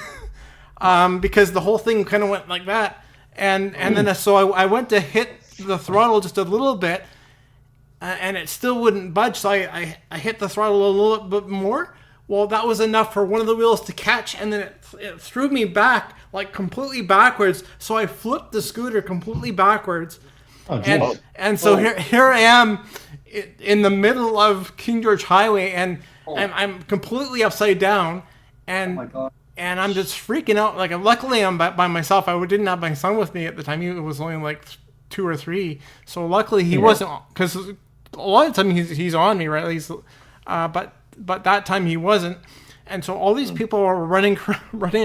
because the whole thing kind of went like that. And then so I went to hit the throttle just a little bit, and it still wouldn't budge. So I hit the throttle a little bit more. Well, that was enough for one of the wheels to catch, and then it threw me back, like completely backwards. So I flipped the scooter completely backwards. And so here I am in the middle of King George Highway, and I'm completely upside down, and I'm just freaking out. Like, luckily I'm by myself. I didn't have my son with me at the time. He was only like 2 or 3. So luckily he wasn't, because a lot of the time he's on me, right? But that time he wasn't. And so all these people were running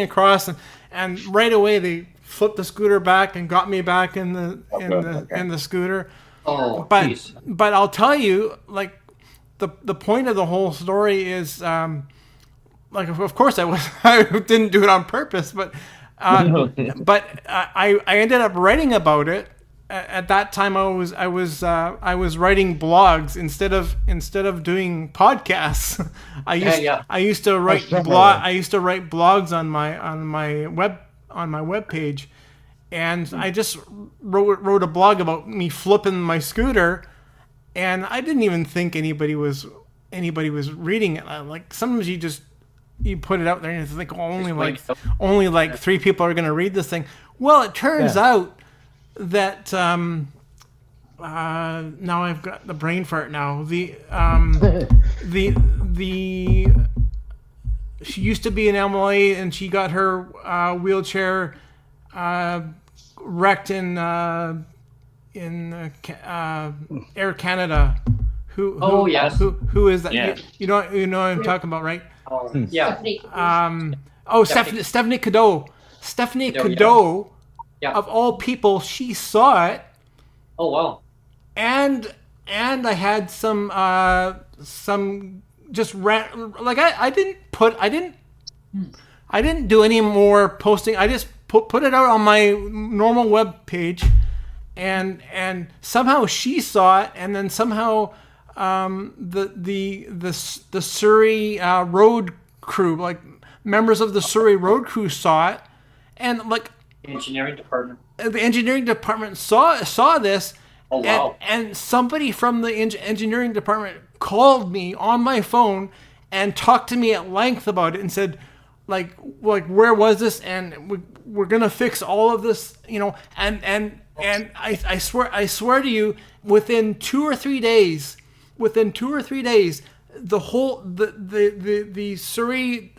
across, and right away they flipped the scooter back and got me back in the scooter. But I'll tell you, like, the point of the whole story is, like, of course I didn't do it on purpose, but I ended up writing about it. At that time, I was writing blogs instead of doing podcasts. I used to write blogs on my web page, and I just wrote a blog about me flipping my scooter, and I didn't even think anybody was reading it. Like, sometimes you just you put it out there and you think only Explain like 3 people are going to read this thing. Well, it turns out that now I've got the brain fart now. The she used to be an MLA and she got her wheelchair wrecked in Air Canada. Yes. Who is that? Yeah. You know what I'm talking about, right? Yeah. Stephanie Cadieux. Stephanie Cadieux, Cadieux, Yeah. of all people, she saw it, Oh wow. and I had some just like I didn't do any more posting. I just put it out on my normal web page, and somehow she saw it, and then somehow the Surrey road crew, like members of the Surrey road crew, saw it, and like Engineering department. the engineering department saw this. Oh wow. And somebody from the engineering department called me on my phone and talked to me at length about it and said, like where was this? And we're gonna fix all of this, And I swear to you, within 2 or 3 days, the whole the Surrey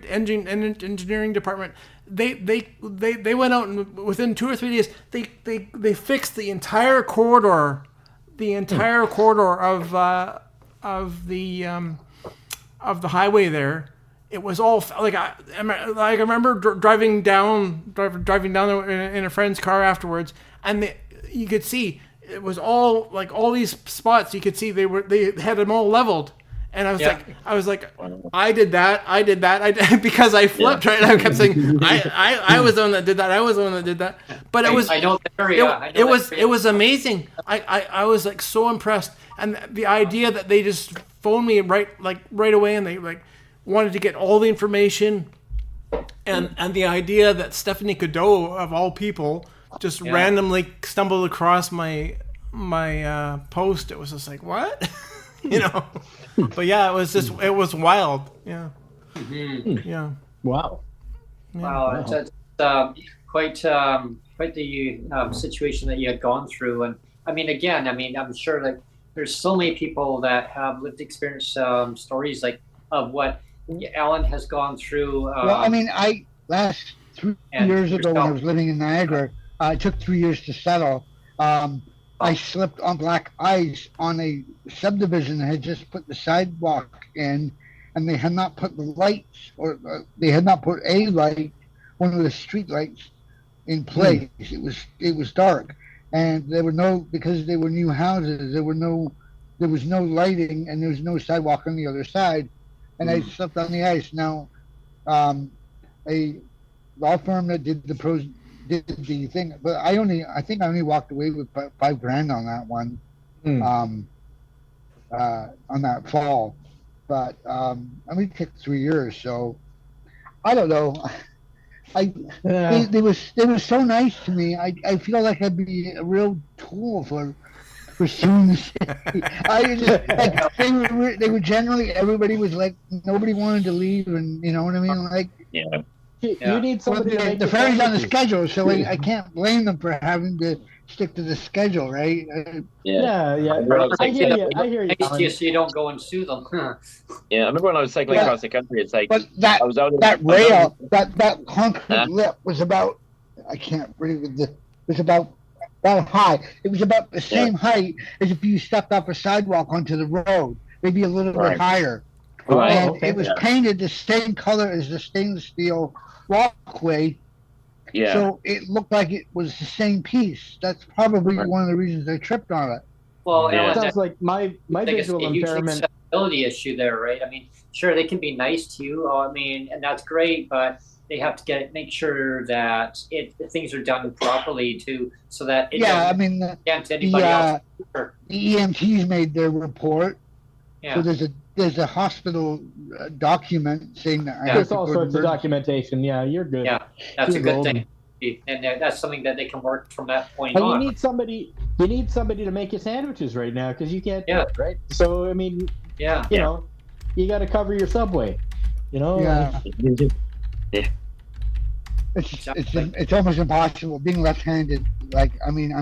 engineering department. They went out and within 2 or 3 days they fixed the entire corridor of the highway there. It was all like I remember driving down there in a friend's car afterwards, and you could see it was all like all these spots. You could see they had them all leveled. And I was like, I did that, because I flipped, right? And I kept saying, I was the one that did that. I was the one that did that. But it was, I know the area. it was amazing. I was like so impressed. And the idea that they just phoned me right away, and they like wanted to get all the information, and the idea that Stephanie Cadieux, of all people, just randomly stumbled across my post. It was just like, what? But yeah, it was wild. Yeah. Mm-hmm. Yeah. Wow. Wow. It's quite the situation that you had gone through. And I mean, again, I'm sure like there's so many people that have lived experience stories like of what Alan has gone through. Well, last 3 years ago when I was living in Niagara, it took 3 years to settle. I slipped on black ice on a subdivision that had just put the sidewalk in, and they had not put the lights, or they had not put a light, one of the street lights, in place. It was dark, and there were because they were new houses. There was no lighting, and there was no sidewalk on the other side, and I slipped on the ice. Now, a law firm that did the thing, but I think I only walked away with $5,000 on that one, on that fall. But it took 3 years, so I don't know. They were so nice to me. I feel like I'd be a real tool for suing the city. They were generally, everybody was like, nobody wanted to leave, and you know what I mean, like. Yeah. You need somebody to make the ferry's on the schedule, so I can't blame them for having to stick to the schedule, right? Yeah. I hear you. So you don't go and sue them. Yeah, I remember when I was cycling across the country. It's like, but I was out that rail, that concrete lip was about, I can't read it was about that high. It was about the same height as if you stepped off a sidewalk onto the road, maybe a little bit higher. Right. And it was painted the same color as the stainless steel walkway. Yeah. So it looked like it was the same piece. That's probably one of the reasons I tripped on it. Well, it sounds like my visual a huge impairment. accessibility issue there, right? I mean, sure, they can be nice to you. And that's great, but they have to make sure that things are done properly too, so that it doesn't against anybody else. The EMTs made their report. Yeah. So there's a hospital document saying that. There's all sorts of documentation. Yeah, you're good. Yeah, that's a good thing, and that's something that they can work from that point and on. You need somebody to make you sandwiches right now because you can't do it, right? So I mean, you know, you got to cover your subway. You know. Yeah. Yeah. It's almost impossible being left-handed. Like, I mean,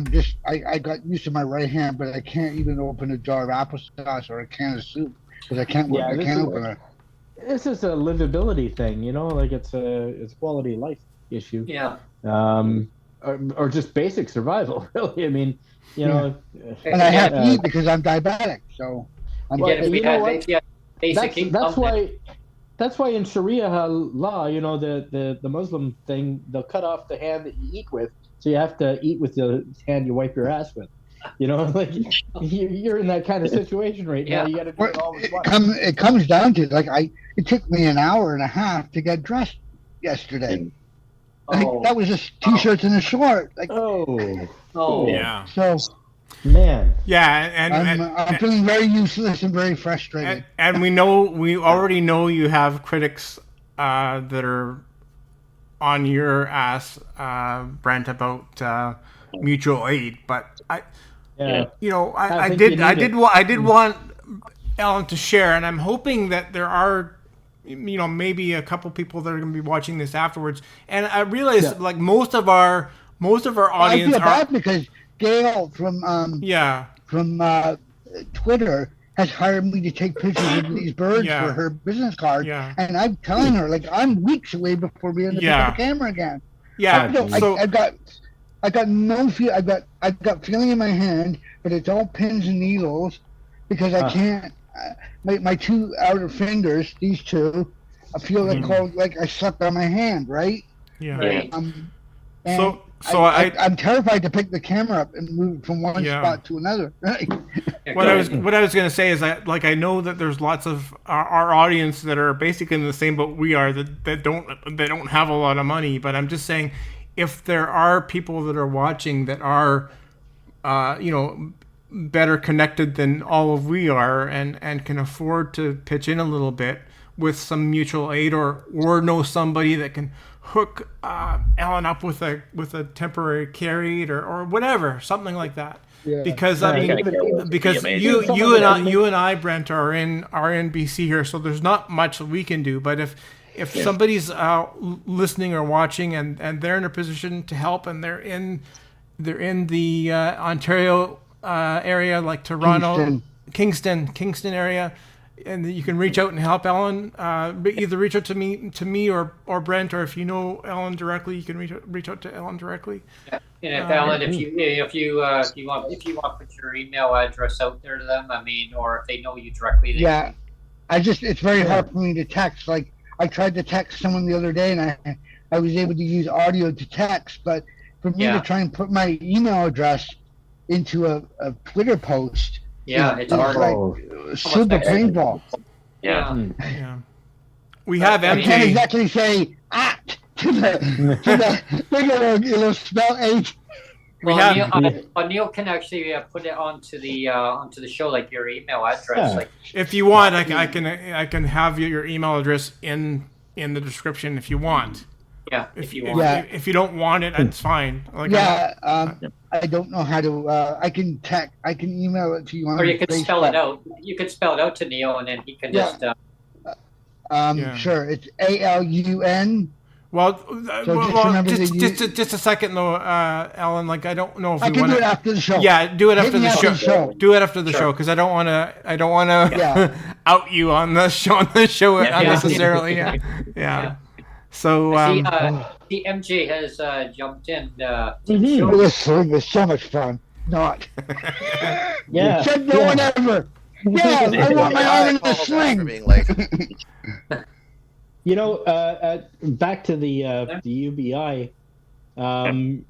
I got used to my right hand, but I can't even open a jar of applesauce or a can of soup because I can't Yeah, I can't open it. This is a livability thing, you know, like it's a quality of life issue. Yeah. Or just basic survival, really. I mean, you know. And I have to eat because I'm diabetic, so. Again, if you had basic income, that's why in Sharia law, you know, the Muslim thing, they'll cut off the hand that you eat with, so you have to eat with the hand you wipe your ass with. You know, like you're in that kind of situation right now. You got to do it all with one. It comes down to like it took me an hour and a half to get dressed yesterday. Like, that was just t-shirts and a short. Like, yeah. So, man, yeah, and I'm feeling very useless and very frustrated. And we already know you have critics that are on your ass, Brent, about mutual aid, but I did want Ellen to share, and I'm hoping that there are, you know, maybe a couple people that are going to be watching this afterwards. And I realize like most of our audience I feel bad because Gail from Twitter has hired me to take pictures of these birds for her business card, and I'm telling her like I'm weeks away before being able to pick up the camera again. Yeah, I got no feel. I've got feeling in my hand, but it's all pins and needles because I can't. My two outer fingers, these two, I feel like I sucked on my hand, right? Yeah. Right. I'm terrified to pick the camera up and move from one spot to another. What I was going to say is that, like, I know that there's lots of our audience that are basically in the same boat we are that don't have a lot of money. But I'm just saying, if there are people that are watching that are, better connected than all of we are, and can afford to pitch in a little bit with some mutual aid, or know somebody that can hook Ellen up with a temporary carried or whatever, something like that. Yeah. Because you and I, Brent, are in BC here, so there's not much we can do. But if somebody's listening or watching and they're in a position to help, and they're in the Ontario area, like Toronto, Kingston area, and you can reach out and help Ellen. Either reach out to me or Brent, or if you know Ellen directly, you can reach out to Ellen directly. Yeah. And if Ellen, if you want to put your email address out there to them, I mean, or if they know you directly. It's very hard for me to text. Like, I tried to text someone the other day, and I was able to use audio to text, but for me to try and put my email address into a Twitter post, it's hard. Like, super painful. Yeah. We have MJ. I can't exactly say at to the spell H. Neil can actually put it onto the show, like your email address. Yeah. Like, if you want, I can have your email address in the description if you want. Yeah, if you want. If you don't want it, that's fine. Like, I don't know how to. I can email it to you on. Or you could Facebook. spell it out. You could spell it out to Neil, and then he can just. Sure. It's ALUN. Well, just a second though, Ellen. Like, I don't know if I can do it after the show. Yeah, do it after the show. Do it after the show, because I don't want to out you on the show unnecessarily. Yeah. So the MJ has jumped in. This was so much fun. Not. Said no one ever. Yeah, I want my arm in the sling. You know, back to the UBI, I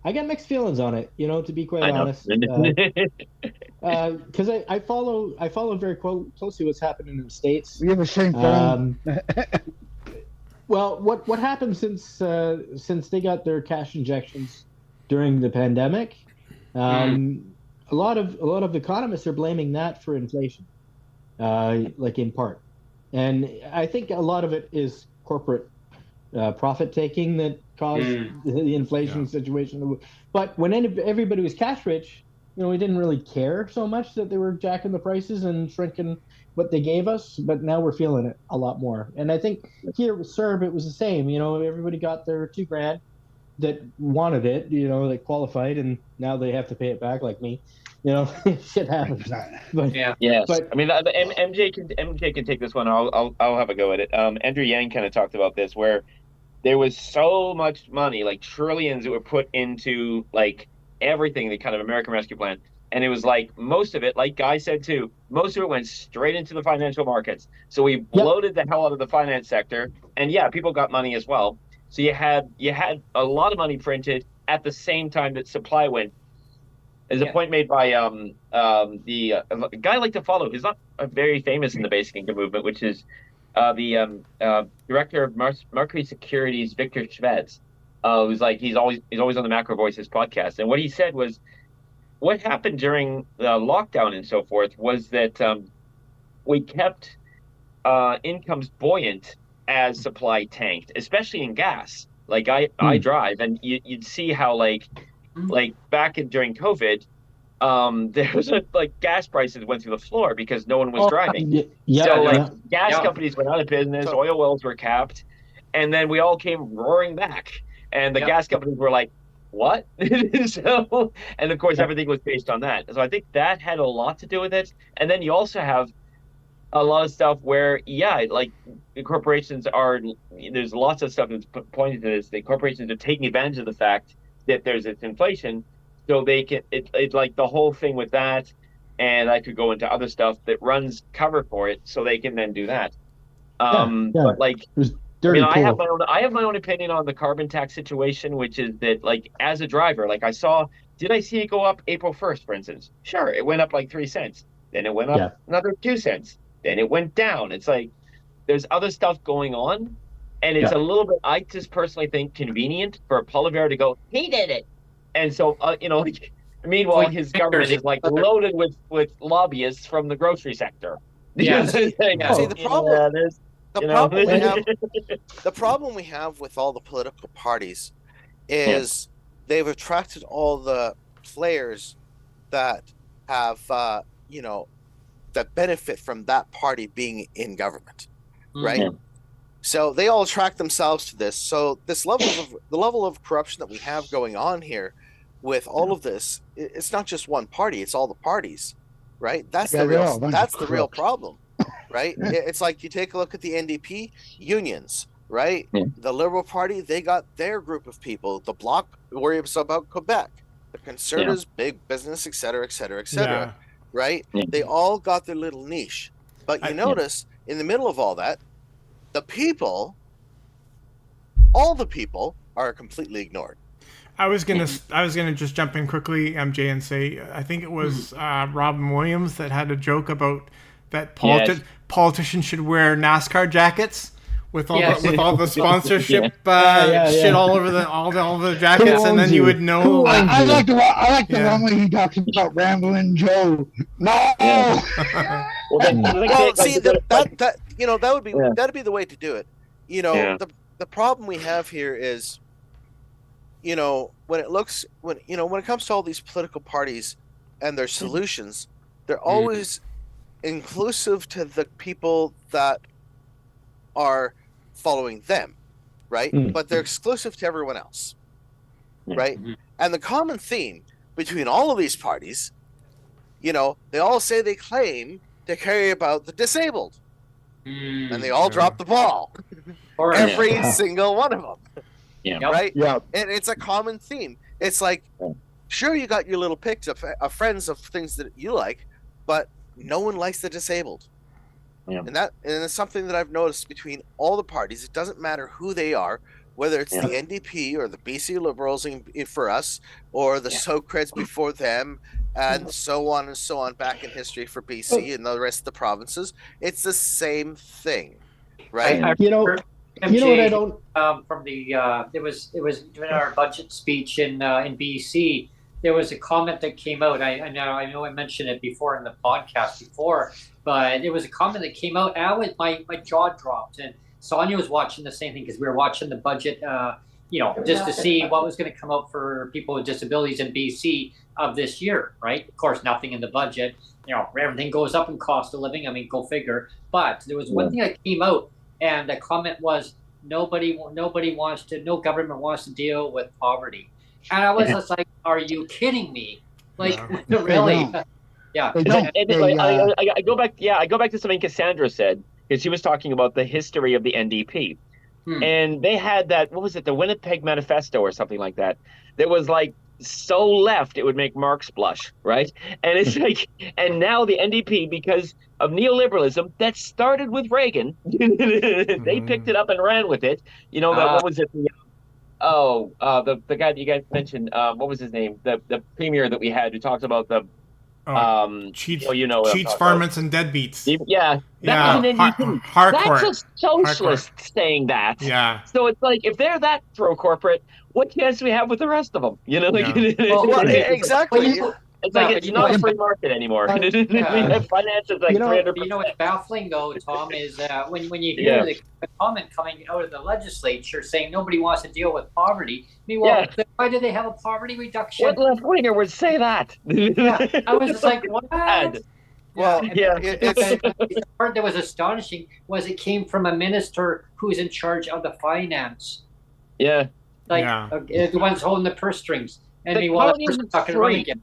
got mixed feelings on it. You know, to be quite honest, because I follow very closely what's happening in the States. We have the same thing. Well, what happened since they got their cash injections during the pandemic? A lot of economists are blaming that for inflation, like in part. And I think a lot of it is corporate profit taking that caused the inflation situation. But when everybody was cash rich, we didn't really care so much that they were jacking the prices and shrinking what they gave us, but now we're feeling it a lot more. And I think here with CERB, it was the same. Everybody got their $2,000 that wanted it, that qualified, and now they have to pay it back like me. Shit happens. But, Yeah. Yes. But, I mean, MJ can take this one. I'll have a go at it. Andrew Yang kind of talked about this, where there was so much money, like trillions, that were put into like everything, the kind of American Rescue Plan. And it was like most of it, like Guy said too, most of it went straight into the financial markets. So we bloated the hell out of the finance sector. And yeah, people got money as well. So you had a lot of money printed at the same time that supply went. There's a point made by a guy I like to follow, who's not very famous in the basic income movement, which is the director of Mercury Securities, Victor Schveds, who's like he's always on the Macro Voices podcast. And what he said was, what happened during the lockdown and so forth was that we kept incomes buoyant as supply tanked, especially in gas. Like I drive, and you'd see how like back during COVID, there was like gas prices went through the floor because no one was driving. Gas companies went out of business, oil wells were capped, and then we all came roaring back, and the gas companies were like, what? So, and of course everything was based on that. So I think that had a lot to do with it. And then you also have a lot of stuff where like the corporations there's lots of stuff that's pointing to this. The corporations are taking advantage of the fact that there's this inflation, so they can it's like the whole thing with that, and I could go into other stuff that runs cover for it, so they can then do that. But like, I have my own opinion on the carbon tax situation, which is that like as a driver, like did I see it go up April 1st, for instance? Sure, it went up like 3 cents, then it went up another 2 cents, then it went down. It's like there's other stuff going on. And it's a little bit, I just personally think, convenient for Polivera to go, he did it. And so, meanwhile, his government is like loaded with lobbyists from the grocery sector. Yeah. See, the problem we have with all the political parties is they've attracted all the players that have, that benefit from that party being in government, right? Yeah. So they all attract themselves to this. So the level of corruption that we have going on here with all of this, it's not just one party, it's all the parties, right? That's the real problem, right? It's like you take a look at the NDP unions, right? Yeah. The Liberal Party, they got their group of people. The Bloc worries about Quebec. The Conservatives, big business, et cetera, right? Yeah. They all got their little niche. But you notice in the middle of all that, all the people are completely ignored. I was gonna just jump in quickly, MJ, and say I think it was Robin Williams that had a joke about that politicians should wear NASCAR jackets with all the sponsorship shit all over all the jackets, and then you would know. I like the one where he talks about Ramblin' Joe. No. That'd be the way to do it. The problem we have here is, when it comes to all these political parties and their solutions, they're always inclusive to the people that are following them, right? But they're exclusive to everyone else, right? And the common theme between all of these parties, they all say they claim to care about the disabled, and they all drop the ball. Every single one of them, right? Yeah, and it's a common theme. It's like, sure, you got your little picks of friends of things that you like, but no one likes the disabled. Yeah. And it's something that I've noticed between all the parties. It doesn't matter who they are, whether it's the NDP or the BC Liberals for us, or the SoCreds before them, and so on and so on back in history for BC and the rest of the provinces. It's the same thing, right? MJ, what I don't from the it was during our budget speech in BC. There was a comment that came out. I know I mentioned it before in the podcast before, but it was a comment that came out. My jaw dropped, and Sonia was watching the same thing because we were watching the budget just to see what was going to come out for people with disabilities in BC of this year, right? Of course, nothing in the budget. Everything goes up in cost of living. I mean, go figure. But there was one thing that came out, and the comment was, no government wants to deal with poverty. And I was just like, are you kidding me? Like, really? Yeah. I go back to something Cassandra said, because she was talking about the history of the NDP. And they had that, what was it, the Winnipeg Manifesto or something like that, that was like so left it would make Marx blush, right? And it's like, and now the NDP, because of neoliberalism that started with Reagan, they picked it up and ran with it. What was it? The guy that you guys mentioned, what was his name? The premier that we had who talks about the cheats, varmints, and deadbeats. Yeah, that was an NDP. Hardcore. That's a socialist saying that. Yeah. So it's like, if they're that pro-corporate, what chance do we have with the rest of them? Exactly. It's like it's not a free market anymore. We have finances like 300%. What's baffling though, Tom, is when you hear the comment coming out of the legislature saying nobody wants to deal with poverty. I mean, why do they have a poverty reduction? What left winger would say that? I was just like, what? Well, the part that was astonishing was it came from a minister who's in charge of the finance. Yeah. The ones holding the purse strings. And meanwhile, the person's not going to run again.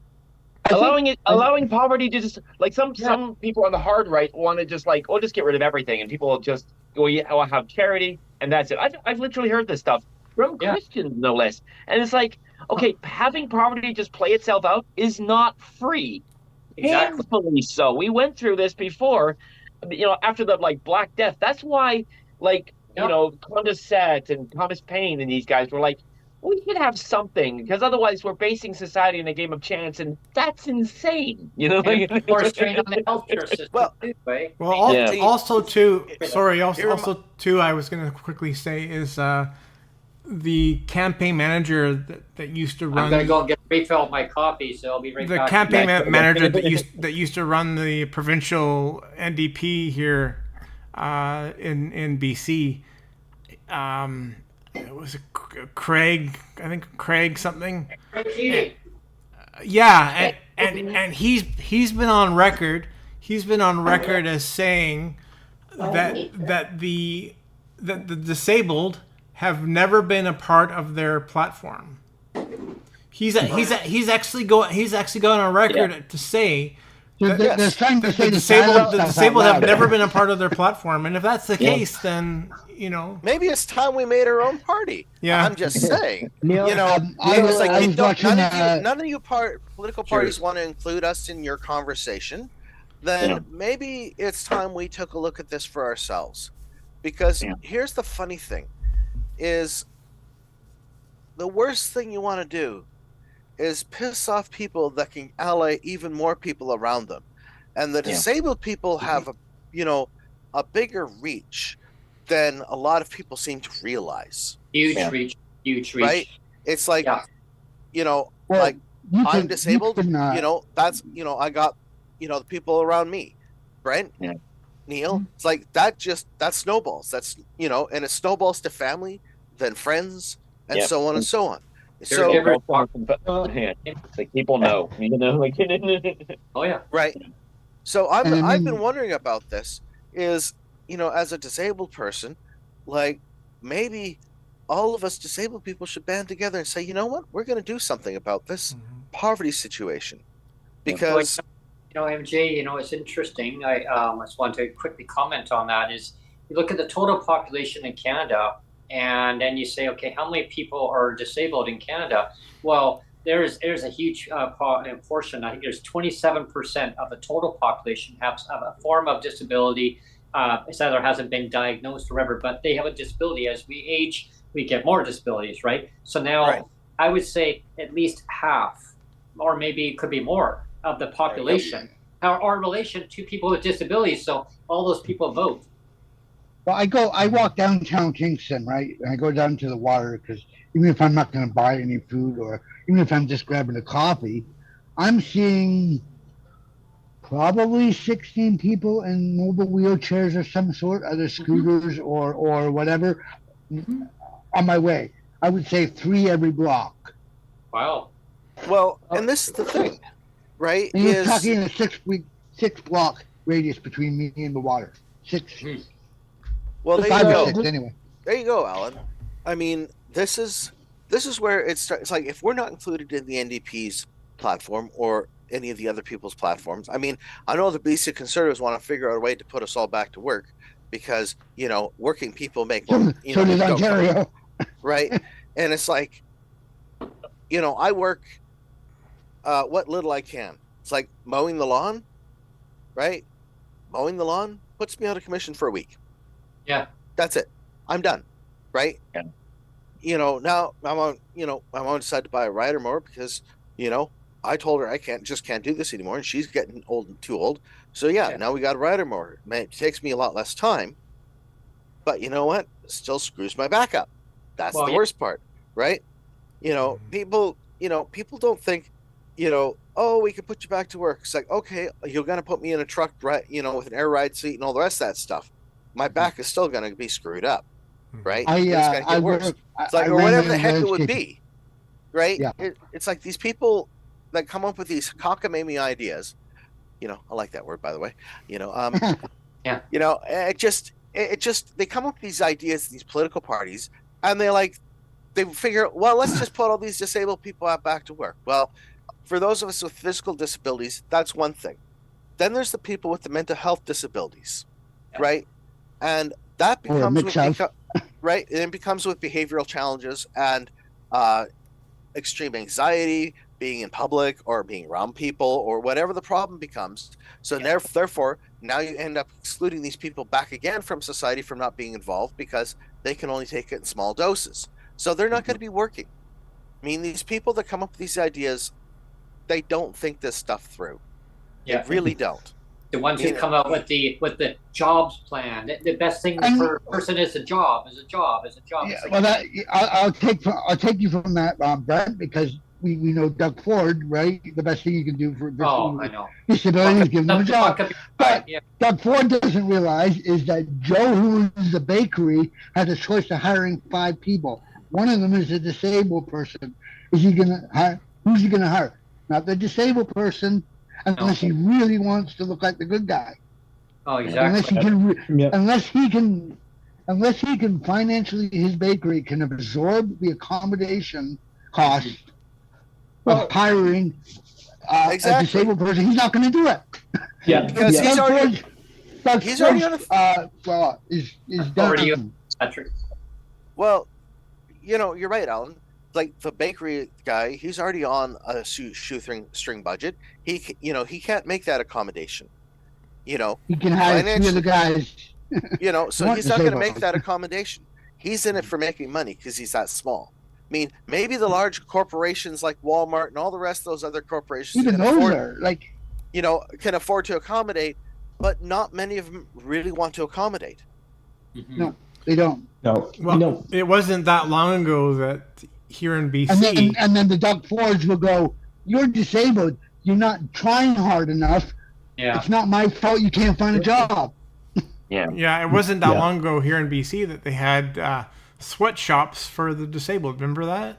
Allowing poverty to just, like, some people on the hard right want to just like, just get rid of everything, and people will just have charity and that's it. I've literally heard this stuff from Christians, no less, and it's like, okay, having poverty just play itself out is not free. Exactly. Painfully so. We went through this before, after the Black Death. That's why Condorcet and Thomas Paine and these guys were like, we should have something, because otherwise we're basing society in a game of chance, and that's insane. Of course, trained on the healthcare system. Also too, I was going to quickly say is the campaign manager that used to run. I'm going to go and get a refill of my coffee, so I'll be right back. The campaign manager that used to run the provincial NDP here in BC. It was Craig, I think Craig something. Yeah, and he's been on record. He's been on record as saying that the disabled have never been a part of their platform. He's actually gone on record to say that the disabled have never been a part of their platform, and if that's the case, then maybe it's time we made our own party. Yeah, I'm just saying. Neil, it's like none of you political parties want to include us in your conversation. Then maybe it's time we took a look at this for ourselves, because here's the funny thing: is the worst thing you want to do is piss off people that can ally even more people around them, and the disabled people have a bigger reach than a lot of people seem to realize. Huge reach. Right? It's like, I'm disabled. That's I got the people around me, Brent, Neil. It's like that snowballs. That's and it snowballs to family, then friends, and so on and so on. So like people know, Oh yeah, right. So I've been wondering about this. Is as a disabled person, like maybe all of us disabled people should band together and say, you know what, we're going to do something about this poverty situation, because MJ, it's interesting. I just want to quickly comment on that. Is you look at the total population in Canada, and then you say, okay, how many people are disabled in Canada? Well, there's a huge portion. I think there's 27% of the total population have a form of disability. It's either hasn't been diagnosed or whatever, but they have a disability. As we age, we get more disabilities, right? So now I would say at least half, or maybe it could be more, of the population are in relation to people with disabilities. So all those people vote. Well, I walk downtown Kingston, right? And I go down to the water, because even if I'm not going to buy any food, or even if I'm just grabbing a coffee, I'm seeing probably 16 people in mobile wheelchairs of some sort, other scooters or whatever, on my way. I would say 3 every block. Wow. Well, and this is the thing, right? And you're talking a 6 block radius between me and the water. 6. Well, there 5 you or go. 6 anyway. There you go, Alan. I mean, this is where it starts. It's like if we're not included in the NDP's platform or any of the other people's platforms. I mean, I know the BC Conservatives want to figure out a way to put us all back to work because working people make more. So does Ontario, right? And it's like, I work what little I can. It's like mowing the lawn, right? Mowing the lawn puts me out of commission for a week. Yeah, that's it. I'm done, right? Yeah. Now I'm on decide to buy a rider mower because I told her I can't do this anymore, and she's getting too old. So yeah, now we got a rider mower. Man, it takes me a lot less time, but you know what? It still screws my back up. That's the worst part, right? People don't think, oh, we could put you back to work. It's like, okay, you're gonna put me in a truck, right? With an air ride seat and all the rest of that stuff. My back is still gonna be screwed up, right? It's gonna get worse. It's like, or whatever the heck it would be, right? Yeah. It's like these people that come up with these cockamamie ideas. I like that word, by the way. Yeah. It just they come up with these ideas, these political parties, and they figure, well, let's just put all these disabled people back to work. Well, for those of us with physical disabilities, that's one thing. Then there's the people with the mental health disabilities, right? And that becomes right. And it becomes with behavioral challenges and extreme anxiety, being in public or being around people or whatever the problem becomes. So therefore, now you end up excluding these people back again from society from not being involved because they can only take it in small doses. So they're not going to be working. I mean, these people that come up with these ideas, they don't think this stuff through. Yeah. They really don't. The ones who come up with the jobs plan. The best thing for a person is a job. Yeah, well, I'll take you from that, Brent, because we know Doug Ford, right? The best thing you can do for I know. disability is give them a job. But Doug Ford doesn't realize is that Joe, who runs the bakery, has a choice of hiring 5 people. One of them is a disabled person. Is he going to hire? Who's he going to hire? Not the disabled person, unless he really wants to look like the good guy. Oh, exactly. Unless he can financially, his bakery can absorb the accommodation cost of hiring a disabled person, he's not going to do it. Yeah, because he's already on the is done. Well, you're right, Alan. Like the bakery guy, he's already on a shoestring budget. He can't make that accommodation. He can hire 2 of the guys. So he's not going to make that accommodation. He's in it for making money because he's that small. I mean, maybe the large corporations like Walmart and all the rest of those other corporations can afford to accommodate, but not many of them really want to accommodate. Mm-hmm. No, they don't. No. Well, it wasn't that long ago that here in BC. And then the Doug Fords will go, "You're disabled. You're not trying hard enough. Yeah. It's not my fault you can't find a job." Yeah. Yeah, it wasn't that long ago here in BC that they had sweatshops for the disabled. Remember that?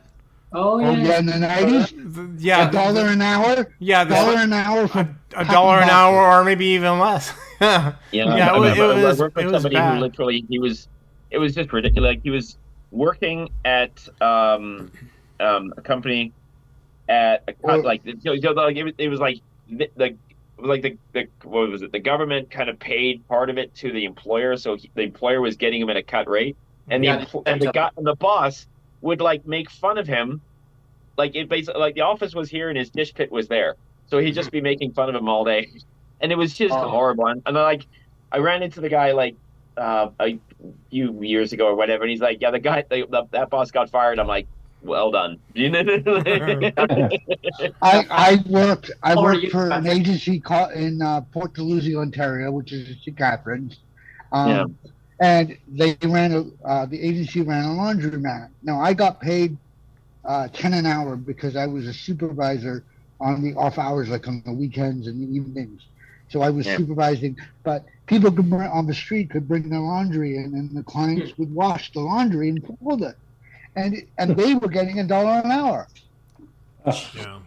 Oh yeah. Oh yeah, in the 90s. $1 an hour. Yeah, $1 an hour for $1 an hour, or maybe even less. I worked with somebody bad. who literally it was just ridiculous. Like he was working at a company at a what was it? The government kind of paid part of it to the employer, so the employer was getting him at a cut rate, and the boss would make fun of him. It basically the office was here and his dish pit was there, so he'd just be making fun of him all day, and it was just horrible. And I ran into the guy a few years ago or whatever, and he's like, "Yeah, that boss got fired." I'm like, "Well done." I worked for an agency in Port Dalhousie, Ontario, which is St. Catharines. And they ran the agency ran a laundromat. Now I got paid $10 an hour because I was a supervisor on the off hours, like on the weekends and the evenings. So I was supervising, but people on the street could bring their laundry in, and the clients would wash the laundry and fold it. and they were getting $1 an hour. Yeah.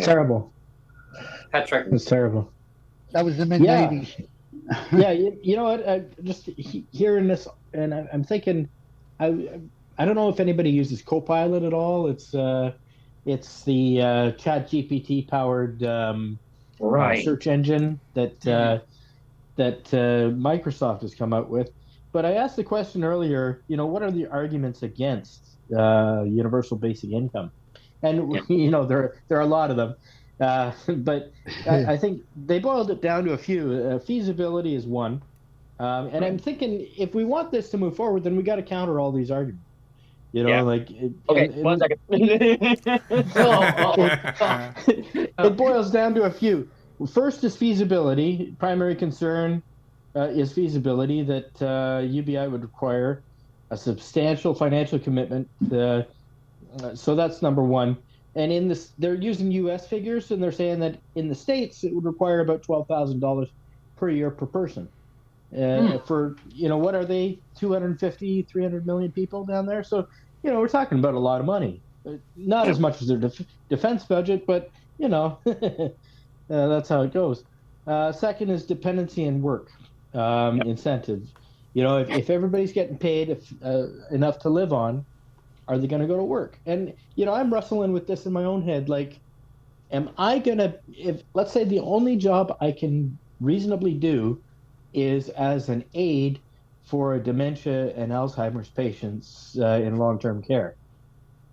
Terrible. Patrick. It's terrible. That was the mid-'80s. Yeah, you know what? Just hearing this, and I'm thinking, I don't know if anybody uses Copilot at all. It's the ChatGPT powered search engine that Microsoft has come out with. But I asked the question earlier. What are the arguments against universal basic income? And there are a lot of them. But I think they boiled it down to a few. Feasibility is one. And I'm thinking, if we want this to move forward, then we got to counter all these arguments. One second. It boils down to a few. First is feasibility. Primary concern is feasibility that UBI would require a substantial financial commitment. So that's number one. And they're using U.S. figures, and they're saying that in the States it would require about $12,000 per year per person. For what are they? 250, 300 million people down there. So we're talking about a lot of money. Not as much as their defense budget, but that's how it goes. Second is dependency and work incentive. If everybody's getting paid enough to live on, are they going to go to work? And, I'm wrestling with this in my own head. Like, am I going to, let's say the only job I can reasonably do is as an aide for dementia and Alzheimer's patients in long-term care.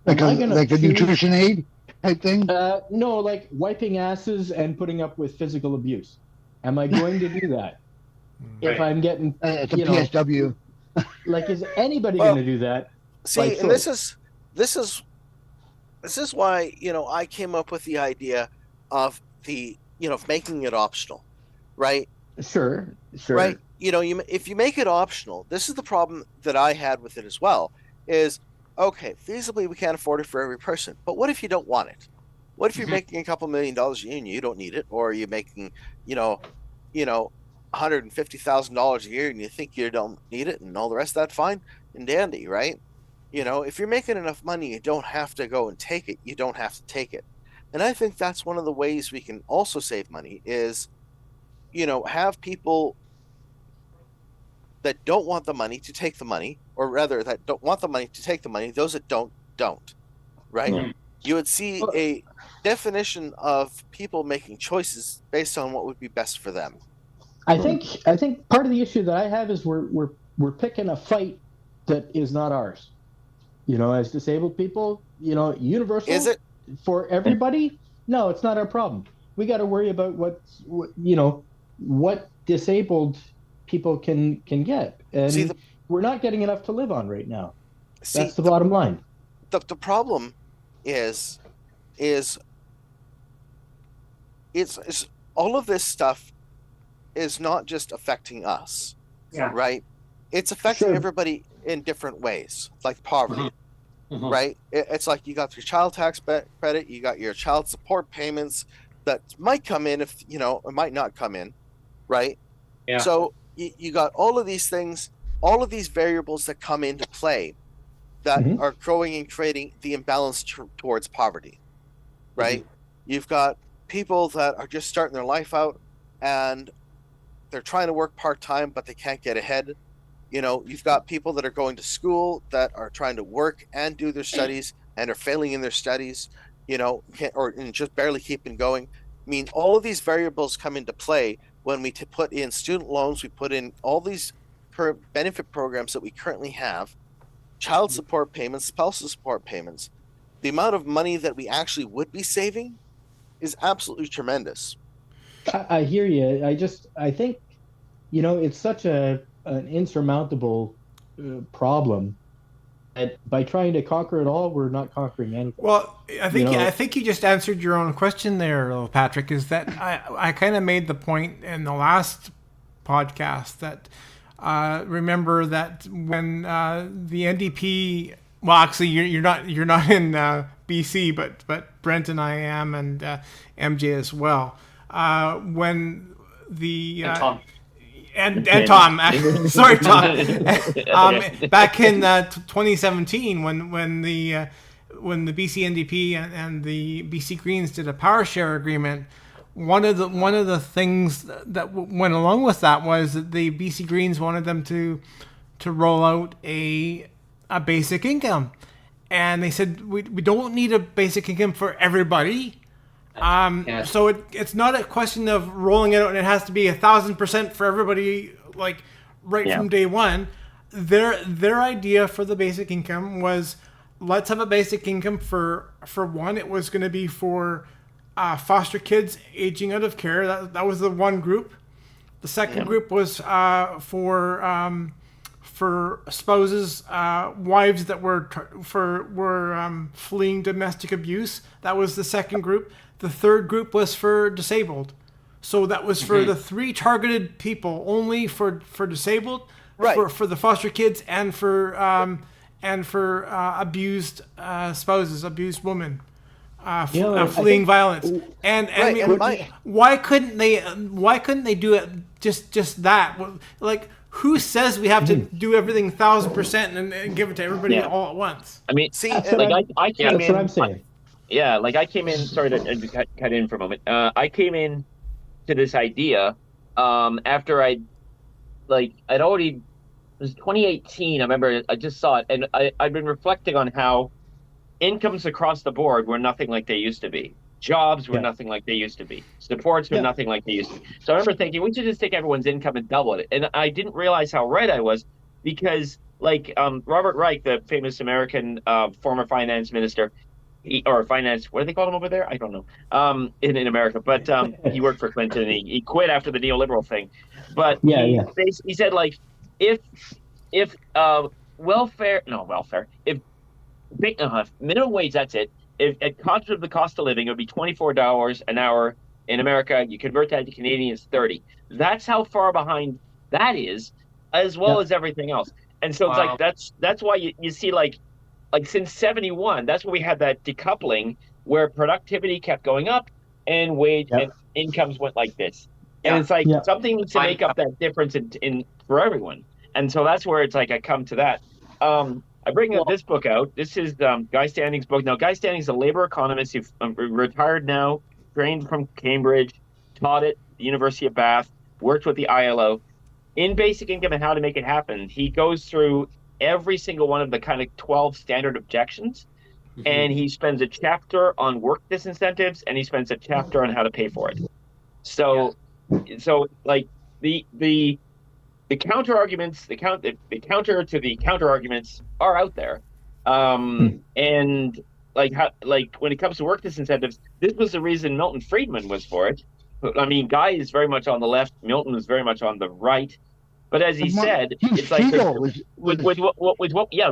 Like a nutrition aide type thing? No, like wiping asses and putting up with physical abuse. Am I going to do that? If I'm getting, it's a PSW. Like, is anybody going to do that? See, and this is why I came up with the idea of making it optional, right? Sure. Right. If you make it optional, this is the problem that I had with it as well. Is okay, feasibly we can't afford it for every person, but what if you don't want it? What if you're making a couple $1 million a year and you don't need it, or you're making $150,000 a year and you think you don't need it, and all the rest of that, fine and dandy, right? If you're making enough money, you don't have to go and take it. You don't have to take it. And I think that's one of the ways we can also save money is, have people that don't want the money to take the money, or rather that don't want the money to take the money. Those that don't, right? Mm-hmm. You would see a definition of people making choices based on what would be best for them. I think part of the issue that I have is we're picking a fight that is not ours. As disabled people, universal is it for everybody? No, it's not our problem. We got to worry about what disabled people can get, and we're not getting enough to live on right now. That's the bottom line. The problem is it's all of this stuff is not just affecting us, right? It's affecting everybody in different ways, like poverty, right? It's like you got your child tax credit, you got your child support payments that might come in if, it might not come in, right? Yeah. So you got all of these things, all of these variables that come into play that are growing and creating the imbalance towards poverty, right? You've got people that are just starting their life out and they're trying to work part-time, but they can't get ahead. You've got people that are going to school that are trying to work and do their studies and are failing in their studies, or just barely keeping going. I mean, all of these variables come into play when we put in student loans, we put in all these current benefit programs that we currently have, child support payments, spousal support payments. The amount of money that we actually would be saving is absolutely tremendous. I hear you. I think, it's such an insurmountable problem that by trying to conquer it all, we're not conquering anything. Well, I think you just answered your own question there, Patrick, is that I kind of made the point in the last podcast that remember that when the NDP, well, actually you're not in BC, but Brent and I am, and MJ as well. When the and Tom, sorry, Tom. Back in 2017, when the BC NDP and the BC Greens did a power share agreement, one of the things that went along with that was that the BC Greens wanted them to roll out a basic income, and they said we don't need a basic income for everybody. So it's not a question of rolling it out and it has to be 1,000% for everybody, like from day one. Their idea for the basic income was, let's have a basic income for one. It was going to be for foster kids aging out of care. That was the one group. The second group was for spouses, wives that were fleeing domestic abuse. That was the second group. The third group was for disabled. So that was for the three targeted people, only for disabled, for the foster kids, and for abused spouses, abused women, fleeing violence. And why couldn't they do it just that? Like, who says we have to do everything 1,000% and give it to everybody all at once? I mean, I came in. That's what I'm saying. I came in. Sorry to cut in for a moment. I came in to this idea after I'd already. It was 2018. I remember I just saw it, and I've been reflecting on how incomes across the board were nothing like they used to be. Jobs were nothing like they used to be. Supports were nothing like they used to be. So I remember thinking, we should just take everyone's income and double it. And I didn't realize how right I was, because Robert Reich, the famous American former finance minister, or finance, what do they call him over there? I don't know, in America. But he worked for Clinton, and he quit after the neoliberal thing. But he said, like, if minimum wage, that's it. If at cost of the cost of living, it would be $24 an hour in America. You convert that to Canadian, it's 30. That's how far behind that is, as well as everything else. And so it's like that's why you see like since 71, that's when we had that decoupling where productivity kept going up and wage and incomes went like this. And it's like something needs to make up that difference in for everyone. And so that's where it's like I come to that. I bring this book out. This is Guy Standing's book. Now, Guy Standing's a labor economist. He's retired now, trained from Cambridge, taught at the University of Bath, worked with the ILO. In Basic Income and How to Make It Happen, he goes through every single one of the kind of 12 standard objections, and he spends a chapter on work disincentives, and he spends a chapter on how to pay for it. So like the counter arguments, the counter to the counter arguments are out there, and like when it comes to work disincentives, this was the reason Milton Friedman was for it. I mean, Guy is very much on the left, Milton was very much on the right, but as he said, it's like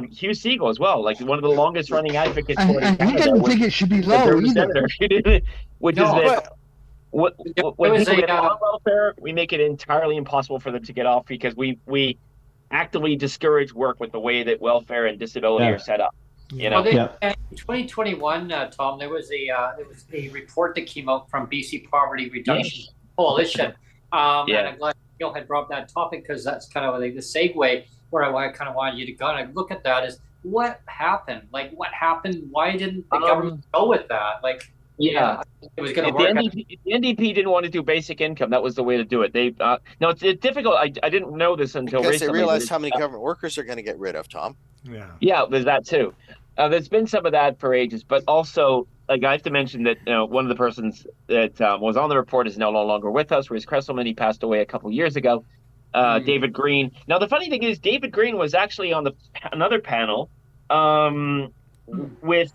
Hugh Siegel as well, like one of the longest running advocates for it. And he didn't think it should be low either. Which is that. When people get on welfare, we make it entirely impossible for them to get off, because we actively discourage work with the way that welfare and disability are set up. You know, in 2021, Tom, there was a report that came out from BC Poverty Reduction Coalition, and I'm glad Neil had brought that topic, because that's kind of like the segue where I kind of wanted you to kind of look at that. Is what happened? Like, what happened? Why didn't the government go with that? Like. Yeah, it was going to work. The NDP didn't want to do basic income. That was the way to do it. They no, it's difficult. I didn't know this until because recently. They realized how many government workers they're going to get rid of, Tom. Yeah, there's that too. There's been some of that for ages, but also, like, I have to mention that one of the persons that was on the report is now no longer with us. Rhys Cresselman, he passed away a couple of years ago. David Green. Now, the funny thing is, David Green was actually on another panel with.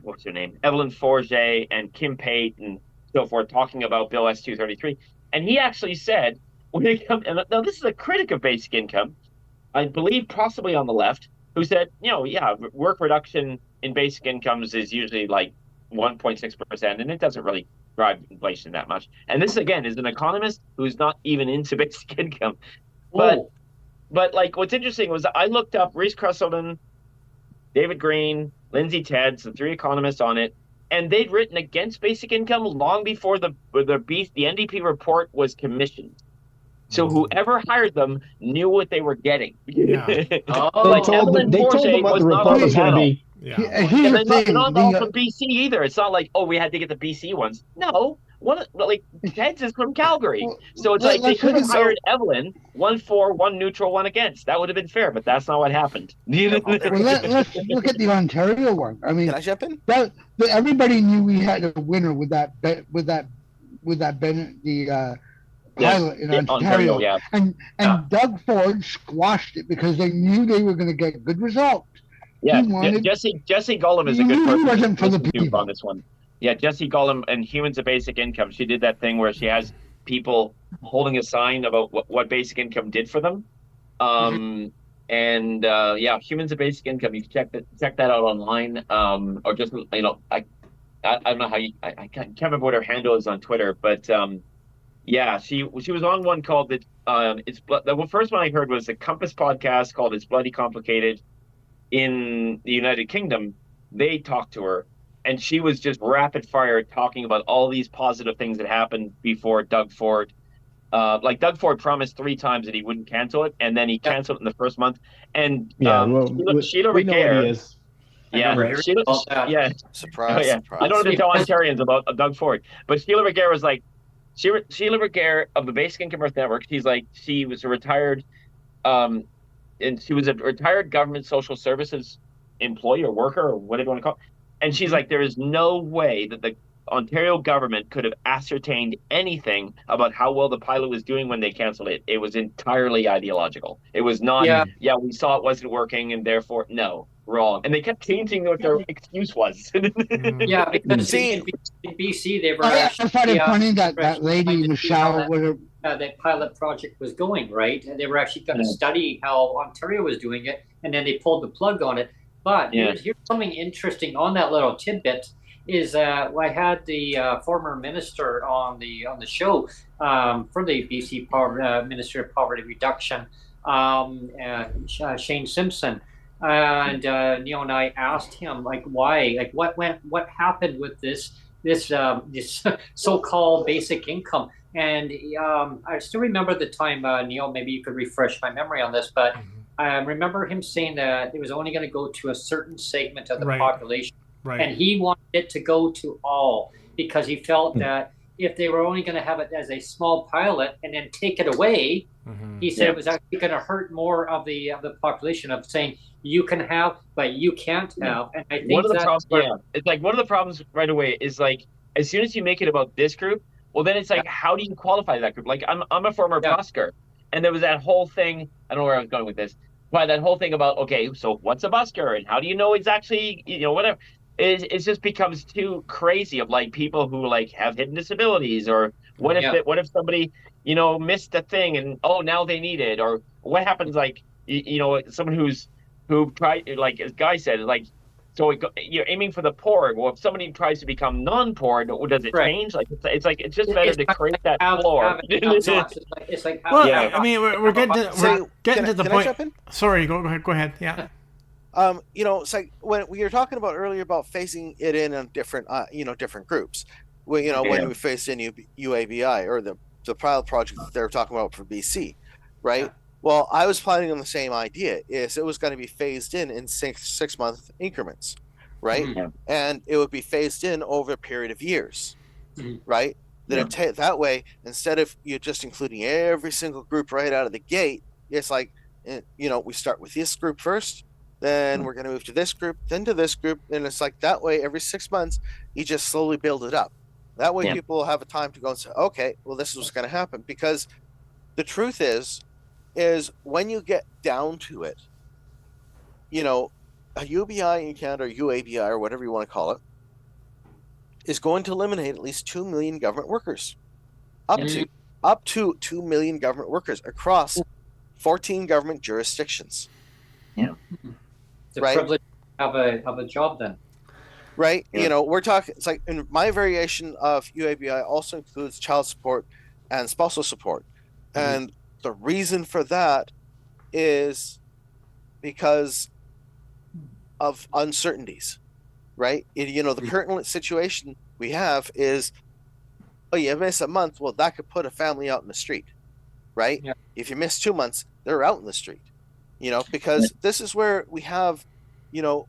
What's her name? Evelyn Forget and Kim Pate and so forth, talking about Bill S-233. And he actually said, when it comes, and now this is a critic of basic income, I believe possibly on the left, who said, work reduction in basic incomes is usually like 1.6%, and it doesn't really drive inflation that much. And this, again, is an economist who's not even into basic income. But like, what's interesting was I looked up Rhys Cresselman, David Green, Lindsay Tedds, the three economists on it, and they'd written against basic income long before the NDP report was commissioned. So whoever hired them knew what they were getting. Yeah. They told them what the report was going to be. Yeah. Here's the And thing. they're not all from BC either. It's not like, oh, we had to get the BC ones. No, Ted's is from Calgary. So it's like they could have hired Evelyn, 1 for, 1 neutral, 1 against. That would have been fair, but that's not what happened. Well, let's look at the Ontario one. I mean, Can I jump in? Everybody knew we had a winner with that pilot in Ontario. Yeah. And Doug Ford squashed it because they knew they were going to get good results. Yeah, Jesse Gollum is a good person. He wasn't for the people on this one. Yeah, Jesse Gollum and Humans of Basic Income. She did that thing where she has people holding a sign about what basic income did for them. And Humans of Basic Income. You can check that out online. Or just I don't know how I can't remember what her handle is on Twitter, but she was on one called the first one I heard was the Compass podcast called It's Bloody Complicated. In the United Kingdom, they talked to her, and she was just rapid fire talking about all these positive things that happened before Doug Ford. Doug Ford promised 3 times that he wouldn't cancel it, and then he canceled it in the first month. And Sheila Regaire, surprise. I don't know to tell Ontarians about Doug Ford, but Sheila Regaire was like, Sheila Regaire of the Basic Income Earth Network. She was a retired. And she was a retired government social services employee or worker or whatever you want to call it. And she's like, there is no way that the Ontario government could have ascertained anything about how well the pilot was doing when they canceled it. It was entirely ideological. It was not, we saw it wasn't working and therefore, no, wrong. And they kept changing what their excuse was. Yeah, because in BC, they were I find it funny that lady Michelle would have... that pilot project was going, right? And they were actually going to study how Ontario was doing it, and then they pulled the plug on it. But here's something interesting on that little tidbit is I had the former minister on the show from the BC Minister of Poverty Reduction, Shane Simpson. And Neil and I asked him why, what happened with this so-called basic income. And I still remember the time, Neil, maybe you could refresh my memory on this, but I remember him saying that it was only going to go to a certain segment of the population. Right. And he wanted it to go to all because he felt that if they were only going to have it as a small pilot and then take it away, he said it was actually going to hurt more of the population of saying you can have, but you can't have. And I think one of the problems right away is like, as soon as you make it about this group, well, then it's like, how do you qualify that group? Like, I'm a former busker, and there was that whole thing. I don't know where I was going with this, but that whole thing about, okay, so what's a busker, and how do you know exactly, whatever. It just becomes too crazy of like people who like have hidden disabilities, or what if somebody missed a thing and now they need it, or what happens like someone who tried, like as Guy said, like. So you're aiming for the poor. Well, if somebody tries to become non-poor, does it change? Like it's just better to create that floor. It's like I mean, we're getting to the point. Sorry, go ahead. Yeah. It's like when we were talking about earlier about phasing it in on different, different groups. When we phased in UABI or the pilot project that they were talking about for BC, right? Well, I was planning on the same idea. Is it was going to be phased in 6 month increments, right? And it would be phased in over a period of years, right? That way, instead of you just including every single group right out of the gate, it's like, we start with this group first, then we're going to move to this group, then to this group, and it's like that way every 6 months you just slowly build it up. That way people will have a time to go and say, okay, well, this is what's going to happen, because the truth is when you get down to it, a UBI in Canada or UABI or whatever you want to call it is going to eliminate at least 2 million government workers, up to 2 million government workers across 14 government jurisdictions. Yeah, it's a privilege to have a job then. Right, we're talking. It's like in my variation of UABI also includes child support and spousal support, and the reason for that is because of uncertainties, right? The current situation we have is, you miss a month, well, that could put a family out in the street, right? Yeah. If you miss 2 months, they're out in the street, because this is where we have, you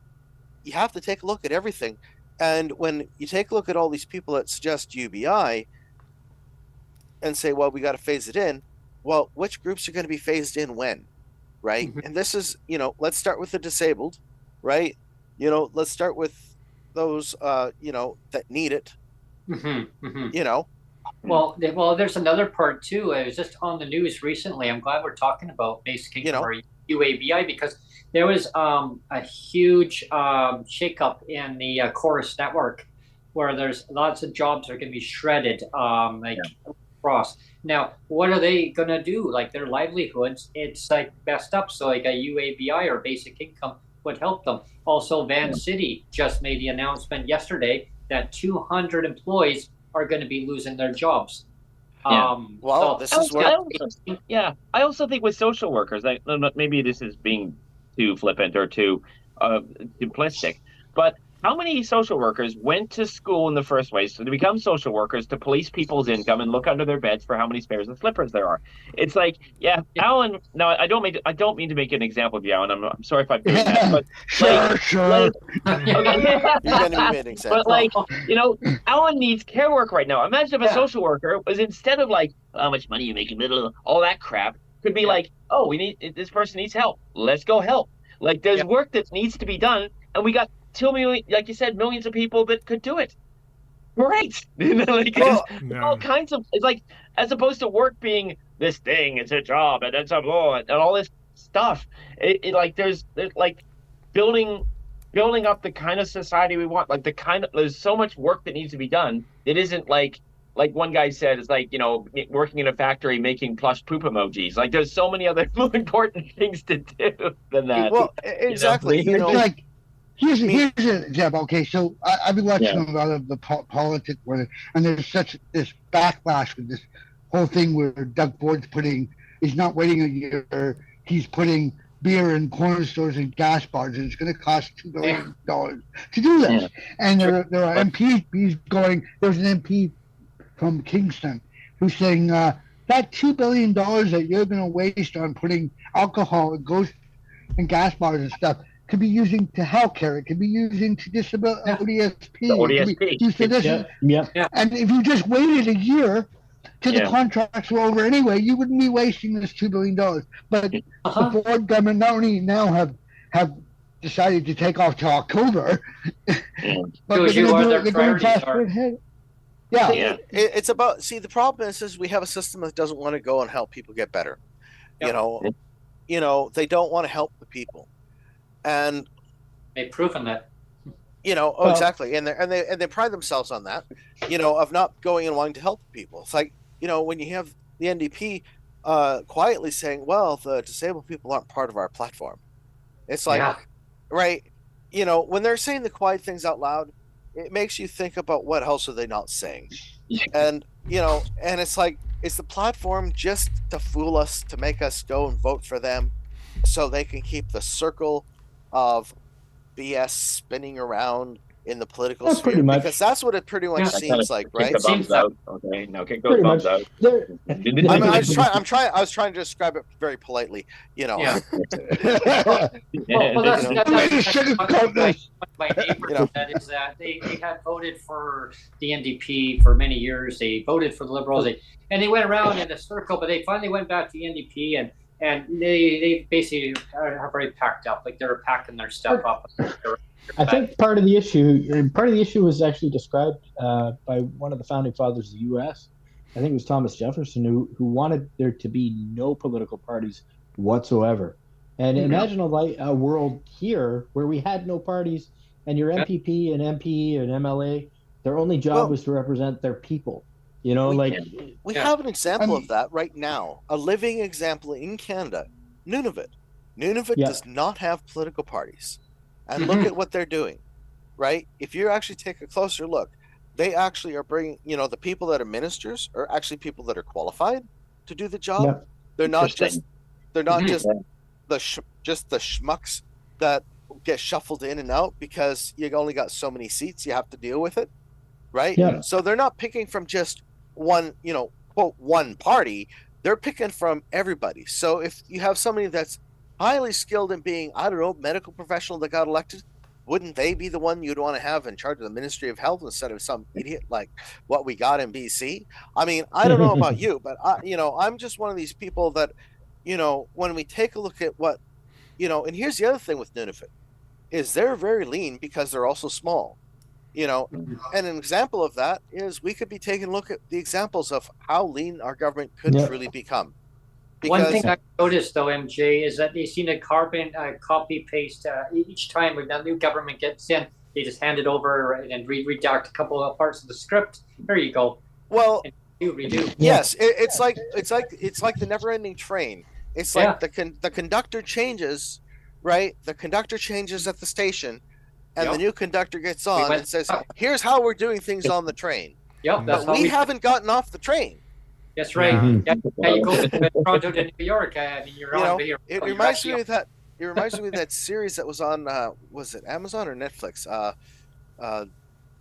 have to take a look at everything. And when you take a look at all these people that suggest UBI and say, well, we got to phase it in, well, which groups are going to be phased in when, right? Mhm. And this is, let's start with the disabled, right? Let's start with those, that need it, Well, there's another part too. I was just on the news recently. I'm glad we're talking about basic income or UABI, because there was a huge shakeup in the Chorus network, where there's lots of jobs are going to be shredded, across. Now, what are they going to do? Like their livelihoods, it's like messed up. So like a UABI or basic income would help them. Also, Van City just made the announcement yesterday that 200 employees are going to be losing their jobs. This is where... I also think with social workers, maybe this is being too flippant or too simplistic, but how many social workers went to school in the first place to become social workers to police people's income and look under their beds for how many spares and slippers there are? It's like, Alan. No, I don't mean to make an example of you, Alan. I'm sorry if I'm doing that, but sure. You're going to be made an example. But Alan needs care work right now. Imagine if a social worker was, instead of like how much money you make in middle, all that crap, could be like, oh, this person needs help. Let's go help. Like there's work that needs to be done, and we got 2 million, like you said, millions of people that could do it. Great. All kinds of, it's like, as opposed to work being this thing, it's a job and it's a law and all this stuff. It like there's like building up the kind of society we want. Like there's so much work that needs to be done. It isn't like one guy said, it's like, working in a factory making plush poop emojis. Like there's so many other more important things to do than that. Well, exactly. It's like, here's an example. Okay, so I've been watching a lot of the politics, and there's such this backlash with this whole thing where Doug Ford's he's not waiting a year, he's putting beer in corner stores and gas bars, and it's going to cost $2 billion to do this. Yeah. And there are MPs going. There's an MP from Kingston who's saying that $2 billion that you're going to waste on putting alcohol and ghost and gas bars and stuff could be using to healthcare. It could be using to disability ODSP. ODSP. Used to this. And if you just waited a year till the contracts were over anyway, you wouldn't be wasting this $2 billion. But the Ford government not only now have decided to take off till October, but they're going to fast forward ahead. It's about, the problem is we have a system that doesn't want to go and help people get better. They don't want to help the people. And they've proven that, exactly. And they pride themselves on that, of not going and wanting to help people. It's like, when you have the NDP quietly saying, well, the disabled people aren't part of our platform. It's like, right. When they're saying the quiet things out loud, it makes you think about what else are they not saying. And, and it's like, is the platform just to fool us, to make us go and vote for them so they can keep the circle of BS spinning around in the political sphere? Pretty much. Because that's what it pretty much seems like, right? Kick the bums out. Okay, no, kick those bums out. I was trying to describe it very politely, Well, that's my neighbor said is that they had voted for the NDP for many years. They voted for the Liberals, and they went around in a circle, but they finally went back to the NDP, and they basically are already packed up, like they're packing their stuff up. I think part of the issue was actually described by one of the founding fathers of the U.S. I think it was Thomas Jefferson, who wanted there to be no political parties whatsoever. And imagine a world here where we had no parties, and your MPP and MP and MLA, their only job was to represent their people. We have an example of that right now, a living example in Canada, Nunavut. Nunavut does not have political parties. And look at what they're doing, right? If you actually take a closer look, they actually are bringing, the people that are ministers are actually people that are qualified to do the job. Yep. They're not just the schmucks that get shuffled in and out because you only got so many seats, you have to deal with it, right? Yeah. So they're not picking from just one, quote, one party. they're picking from everybody. So if you have somebody that's highly skilled in being, I don't know, medical professional that got elected, wouldn't they be the one you'd want to have in charge of the Ministry of Health instead of some idiot like what we got in BC? I mean, I don't know about you, but I'm just one of these people that, when we take a look at what, and here's the other thing with Nunavut, is they're very lean because they're also small, and an example of that is we could be taking a look at the examples of how lean our government could truly become. One thing I noticed, though, MJ, is that they seem to copy paste each time when a new government gets in. They just hand it over and redact a couple of parts of the script. There you go. Well, redo. Yes, it's like the never-ending train. It's like the conductor changes, right? The conductor changes at the station, and the new conductor gets on and says, "Here's how we're doing things on the train." Yep, but we haven't gotten off the train. That's right. Yeah, you go from Toronto to New York. I mean, you're on here. It reminds me of that. It reminds me of that series that was on. Was it Amazon or Netflix?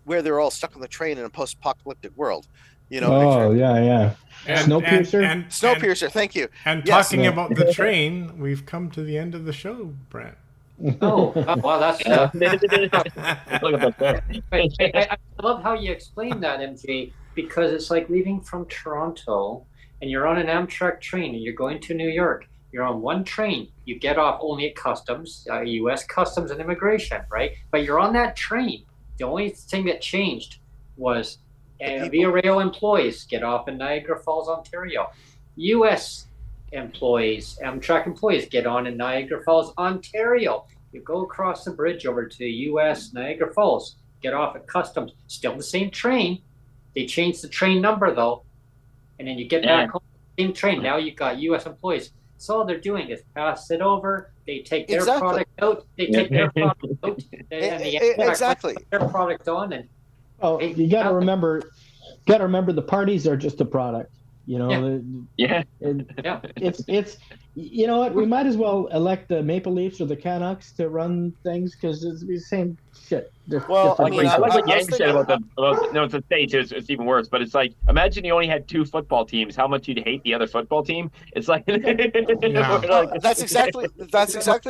Where they're all stuck on the train in a post-apocalyptic world. Yeah. Snowpiercer. Snowpiercer. Thank you. And talking about the train, we've come to the end of the show, Brent. Oh, well, that's. I love how you explain that, MJ. Because it's like leaving from Toronto and you're on an Amtrak train and you're going to New York. You're on one train. You get off only at customs, U.S. Customs and Immigration, right? But you're on that train. The only thing that changed was Via Rail employees get off in Niagara Falls, Ontario. U.S. employees, Amtrak employees get on in Niagara Falls, Ontario. You go across the bridge over to U.S. Niagara Falls, get off at customs. Still the same train. They changed the train number, though, and then you get back on the same train. Now you've got U.S. employees. So all they're doing is pass it over. They take their product out. They take their product out. Exactly. Their product on. And you got to remember the parties are just a product. It's you know what, we might as well elect the Maple Leafs or the Canucks to run things because it's the same shit. Well, I like what Yang said about the States. It's even worse. But it's like, imagine you only had 2 football teams. How much you'd hate the other football team? It's like, that's exactly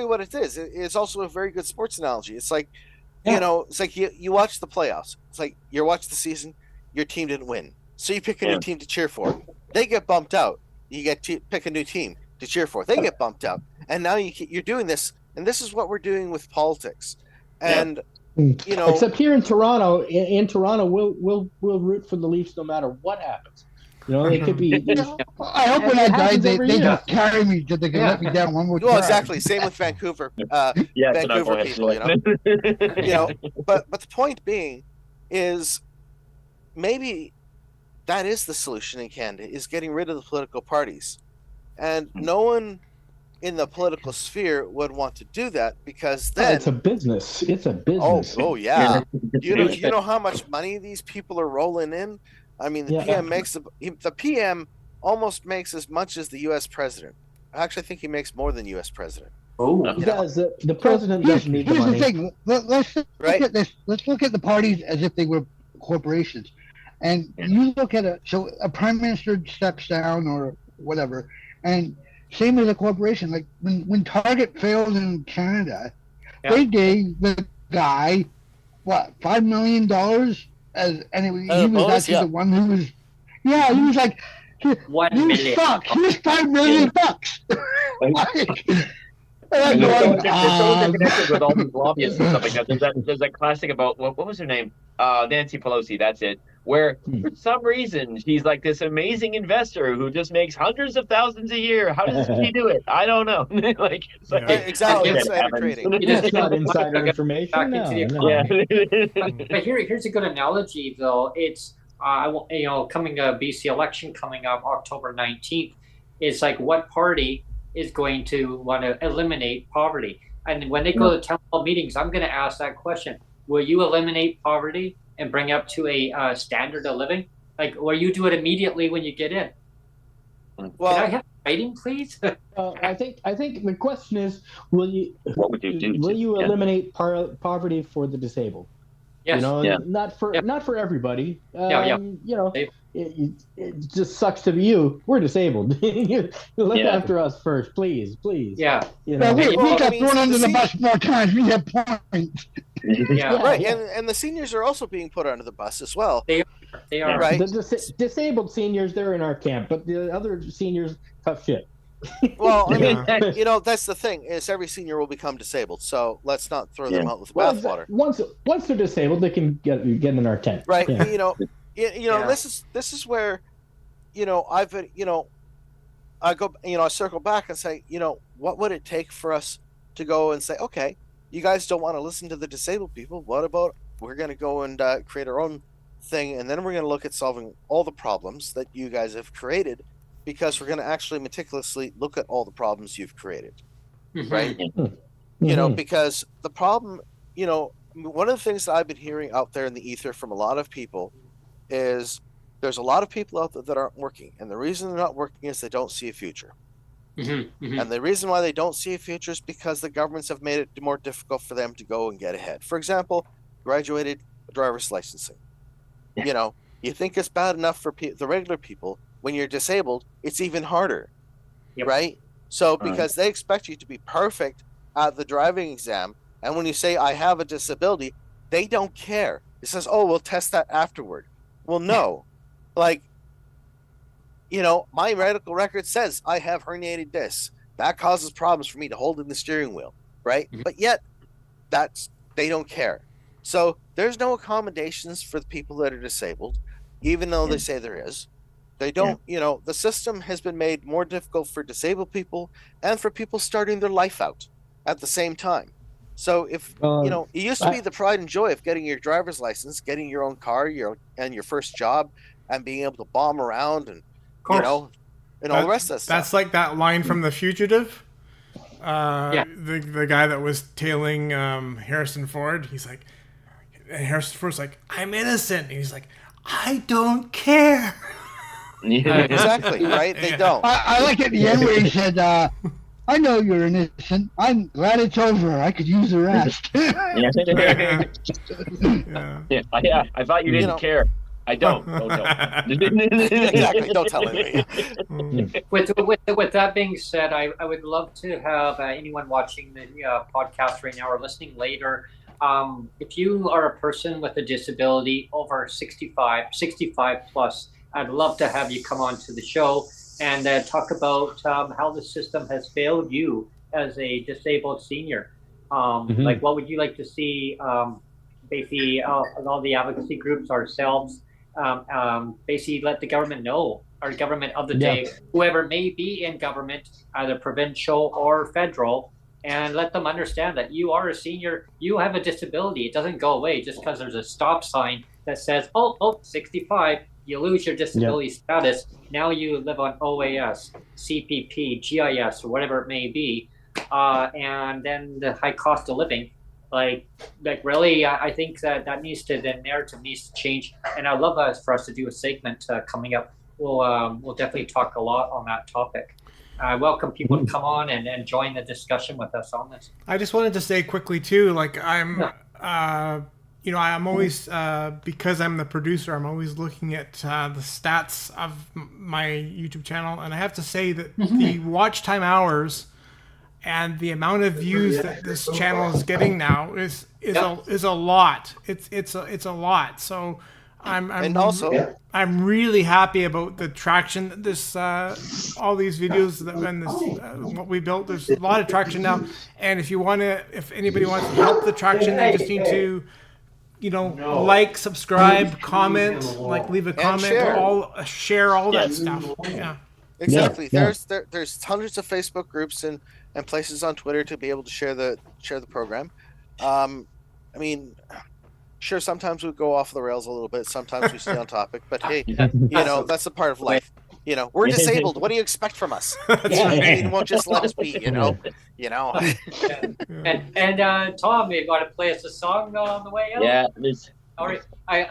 what it is. It's also a very good sports analogy. It's like, it's like you watch the playoffs. It's like you watch the season. Your team didn't win, so you pick a new team to cheer for. They get bumped out. You get to pick a new team to cheer for. They get bumped out, and now you're doing this, and this is what we're doing with politics. And except here in Toronto, we'll root for the Leafs no matter what happens. They could be. I hope when I die, they just carry me so they can let me down one more time. Well, exactly. Same with Vancouver. Vancouver people, But the point being is maybe that is the solution in Canada, is getting rid of the political parties. And no one in the political sphere would want to do that because then it's a business. It's a business. Oh yeah. You know how much money these people are rolling in? I mean, the PM almost makes as much as the U.S. president. Actually, I think he makes more than the U.S. president. Oh, he does. The president doesn't need the money. Here's the thing. Let's look at this. Let's look at the parties as if they were corporations. And you look at a prime minister steps down or whatever, and same with a corporation. Like when Target failed in Canada, they gave the guy $5 million he was actually the one who was. Yeah, he was like, $1 million. Suck. Here's $5 million. They're so connected with all these lobbyists and stuff like that. There's that classic about what was her name? Nancy Pelosi. That's it. Where for some reason she's like this amazing investor who just makes hundreds of thousands a year. How does she do it? I don't know. Exactly. Insider trading. It's not insider information. But here's a good analogy, though. It's coming BC election coming up October 19th. It's like what party is going to want to eliminate poverty? And when they go to town hall meetings, I'm going to ask that question: will you eliminate poverty and bring up to a standard of living? Like, or you do it immediately when you get in? Well, can I have writing, please? I think the question is, will you eliminate poverty for the disabled? Yes. Not for everybody. it just sucks to be you. We're disabled. You look after us first, please. Yeah. You Well, know? we got thrown under the bus more times. We have points. Yeah. Right, and the seniors are also being put under the bus as well. They are. Right. The disabled seniors, they're in our camp, but the other seniors, tough shit. Well, I mean, you know, that's the thing is every senior will become disabled. So let's not throw them out with the bathwater. Once they're disabled, they can get in our tent. Right. Yeah. You know, this is where, you know, I circle back and say, you know, what would it take for us to go and say, okay, you guys don't want to listen to the disabled people. What about we're going to go and create our own thing, and then we're going to look at solving all the problems that you guys have created, because we're going to actually meticulously look at all the problems you've created, right? Mm-hmm. You know, because the problem, you know, one of the things that I've been hearing out there in the ether from a lot of people is there's a lot of people out there that aren't working, and the reason they're not working is they don't see a future. And the reason why they don't see a future is because the governments have made it more difficult for them to go and get ahead. For example, graduated driver's licensing. You know, you think it's bad enough for the regular people. When you're disabled, it's even harder, right? So because they expect you to be perfect at the driving exam, and when you say I have a disability, they don't care. It says, oh, we'll test that afterward. Well, no, like, you know, my medical record says I have herniated discs. That causes problems for me to hold in the steering wheel, right? But yet, they don't care. So there's no accommodations for the people that are disabled, even though they say there is. They don't, you know, the system has been made more difficult for disabled people and for people starting their life out at the same time. So if, you know, it used to be the pride and joy of getting your driver's license, getting your own car, and your first job, and being able to bomb around and, you know, and all the rest of that stuff. That's like that line from The Fugitive. The guy that was tailing Harrison Ford. He's like, Harrison Ford's like, I'm innocent. And he's like, I don't care. Exactly, right? They don't. I like at the end where he said, I know you're innocent. I'm glad it's over. I could use the rest. I thought you didn't care. I don't. Exactly. Don't tell me. With that being said, I would love to have anyone watching the podcast right now or listening later. If you are a person with a disability over 65 plus, I'd love to have you come on to the show and talk about how the system has failed you as a disabled senior. Like, what would you like to see? Basically, all the advocacy groups, ourselves, basically let the government know, our government of the day, whoever may be in government, either provincial or federal, and let them understand that you are a senior, you have a disability. It doesn't go away just because there's a stop sign that says, 65, you lose your disability status. Now you live on OAS, CPP, GIS, or whatever it may be. And then the high cost of living. Like really, I think that needs to, the narrative needs to change. And I'd love for us to do a segment coming up. We'll definitely talk a lot on that topic. I welcome people to come on and join the discussion with us on this. I just wanted to say quickly too, like I'm always, because I'm the producer, I'm always looking at the stats of my YouTube channel. And I have to say that the watch time hours and the amount of views that this channel is getting now is a lot. It's a lot. So I'm really happy about the traction that this all these videos and this what we built. There's a lot of traction now. And if anybody wants to help the traction, they just need to, like, subscribe, comment, leave a comment, share all that stuff. Yeah. Exactly. There's hundreds of Facebook groups and places on Twitter to be able to share the program. I mean, sure, sometimes we go off the rails a little bit. Sometimes we stay on topic. But hey, that's a part of life. We're disabled. What do you expect from us? You won't just let us be. And Tom, you got to play us a song on the way out? Yeah. All right.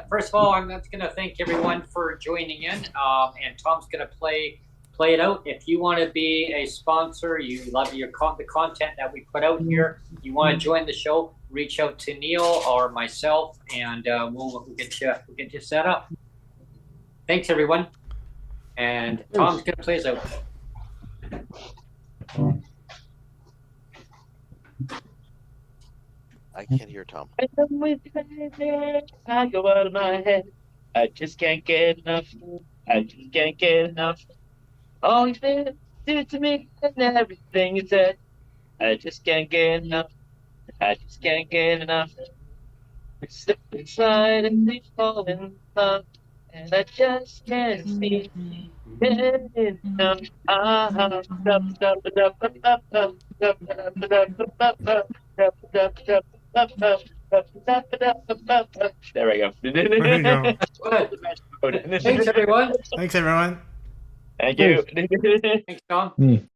First of all, I'm going to thank everyone for joining in. And Tom's going to play it out. If you want to be a sponsor, you love the content that we put out here, you want to join the show, reach out to Neil or myself, and we'll get you set up. Thanks, everyone. And Tom's going to play us out. I can't hear Tom. I go out of my head. I just can't get enough. I just can't get enough. All you did to me and everything you said. I just can't get enough. I just can't get enough. I slip inside and we fall in love. And I just can't see it enough. There we go. There you go. Good. Thanks, everyone. Thanks, everyone. Thank you. Thanks, Tom.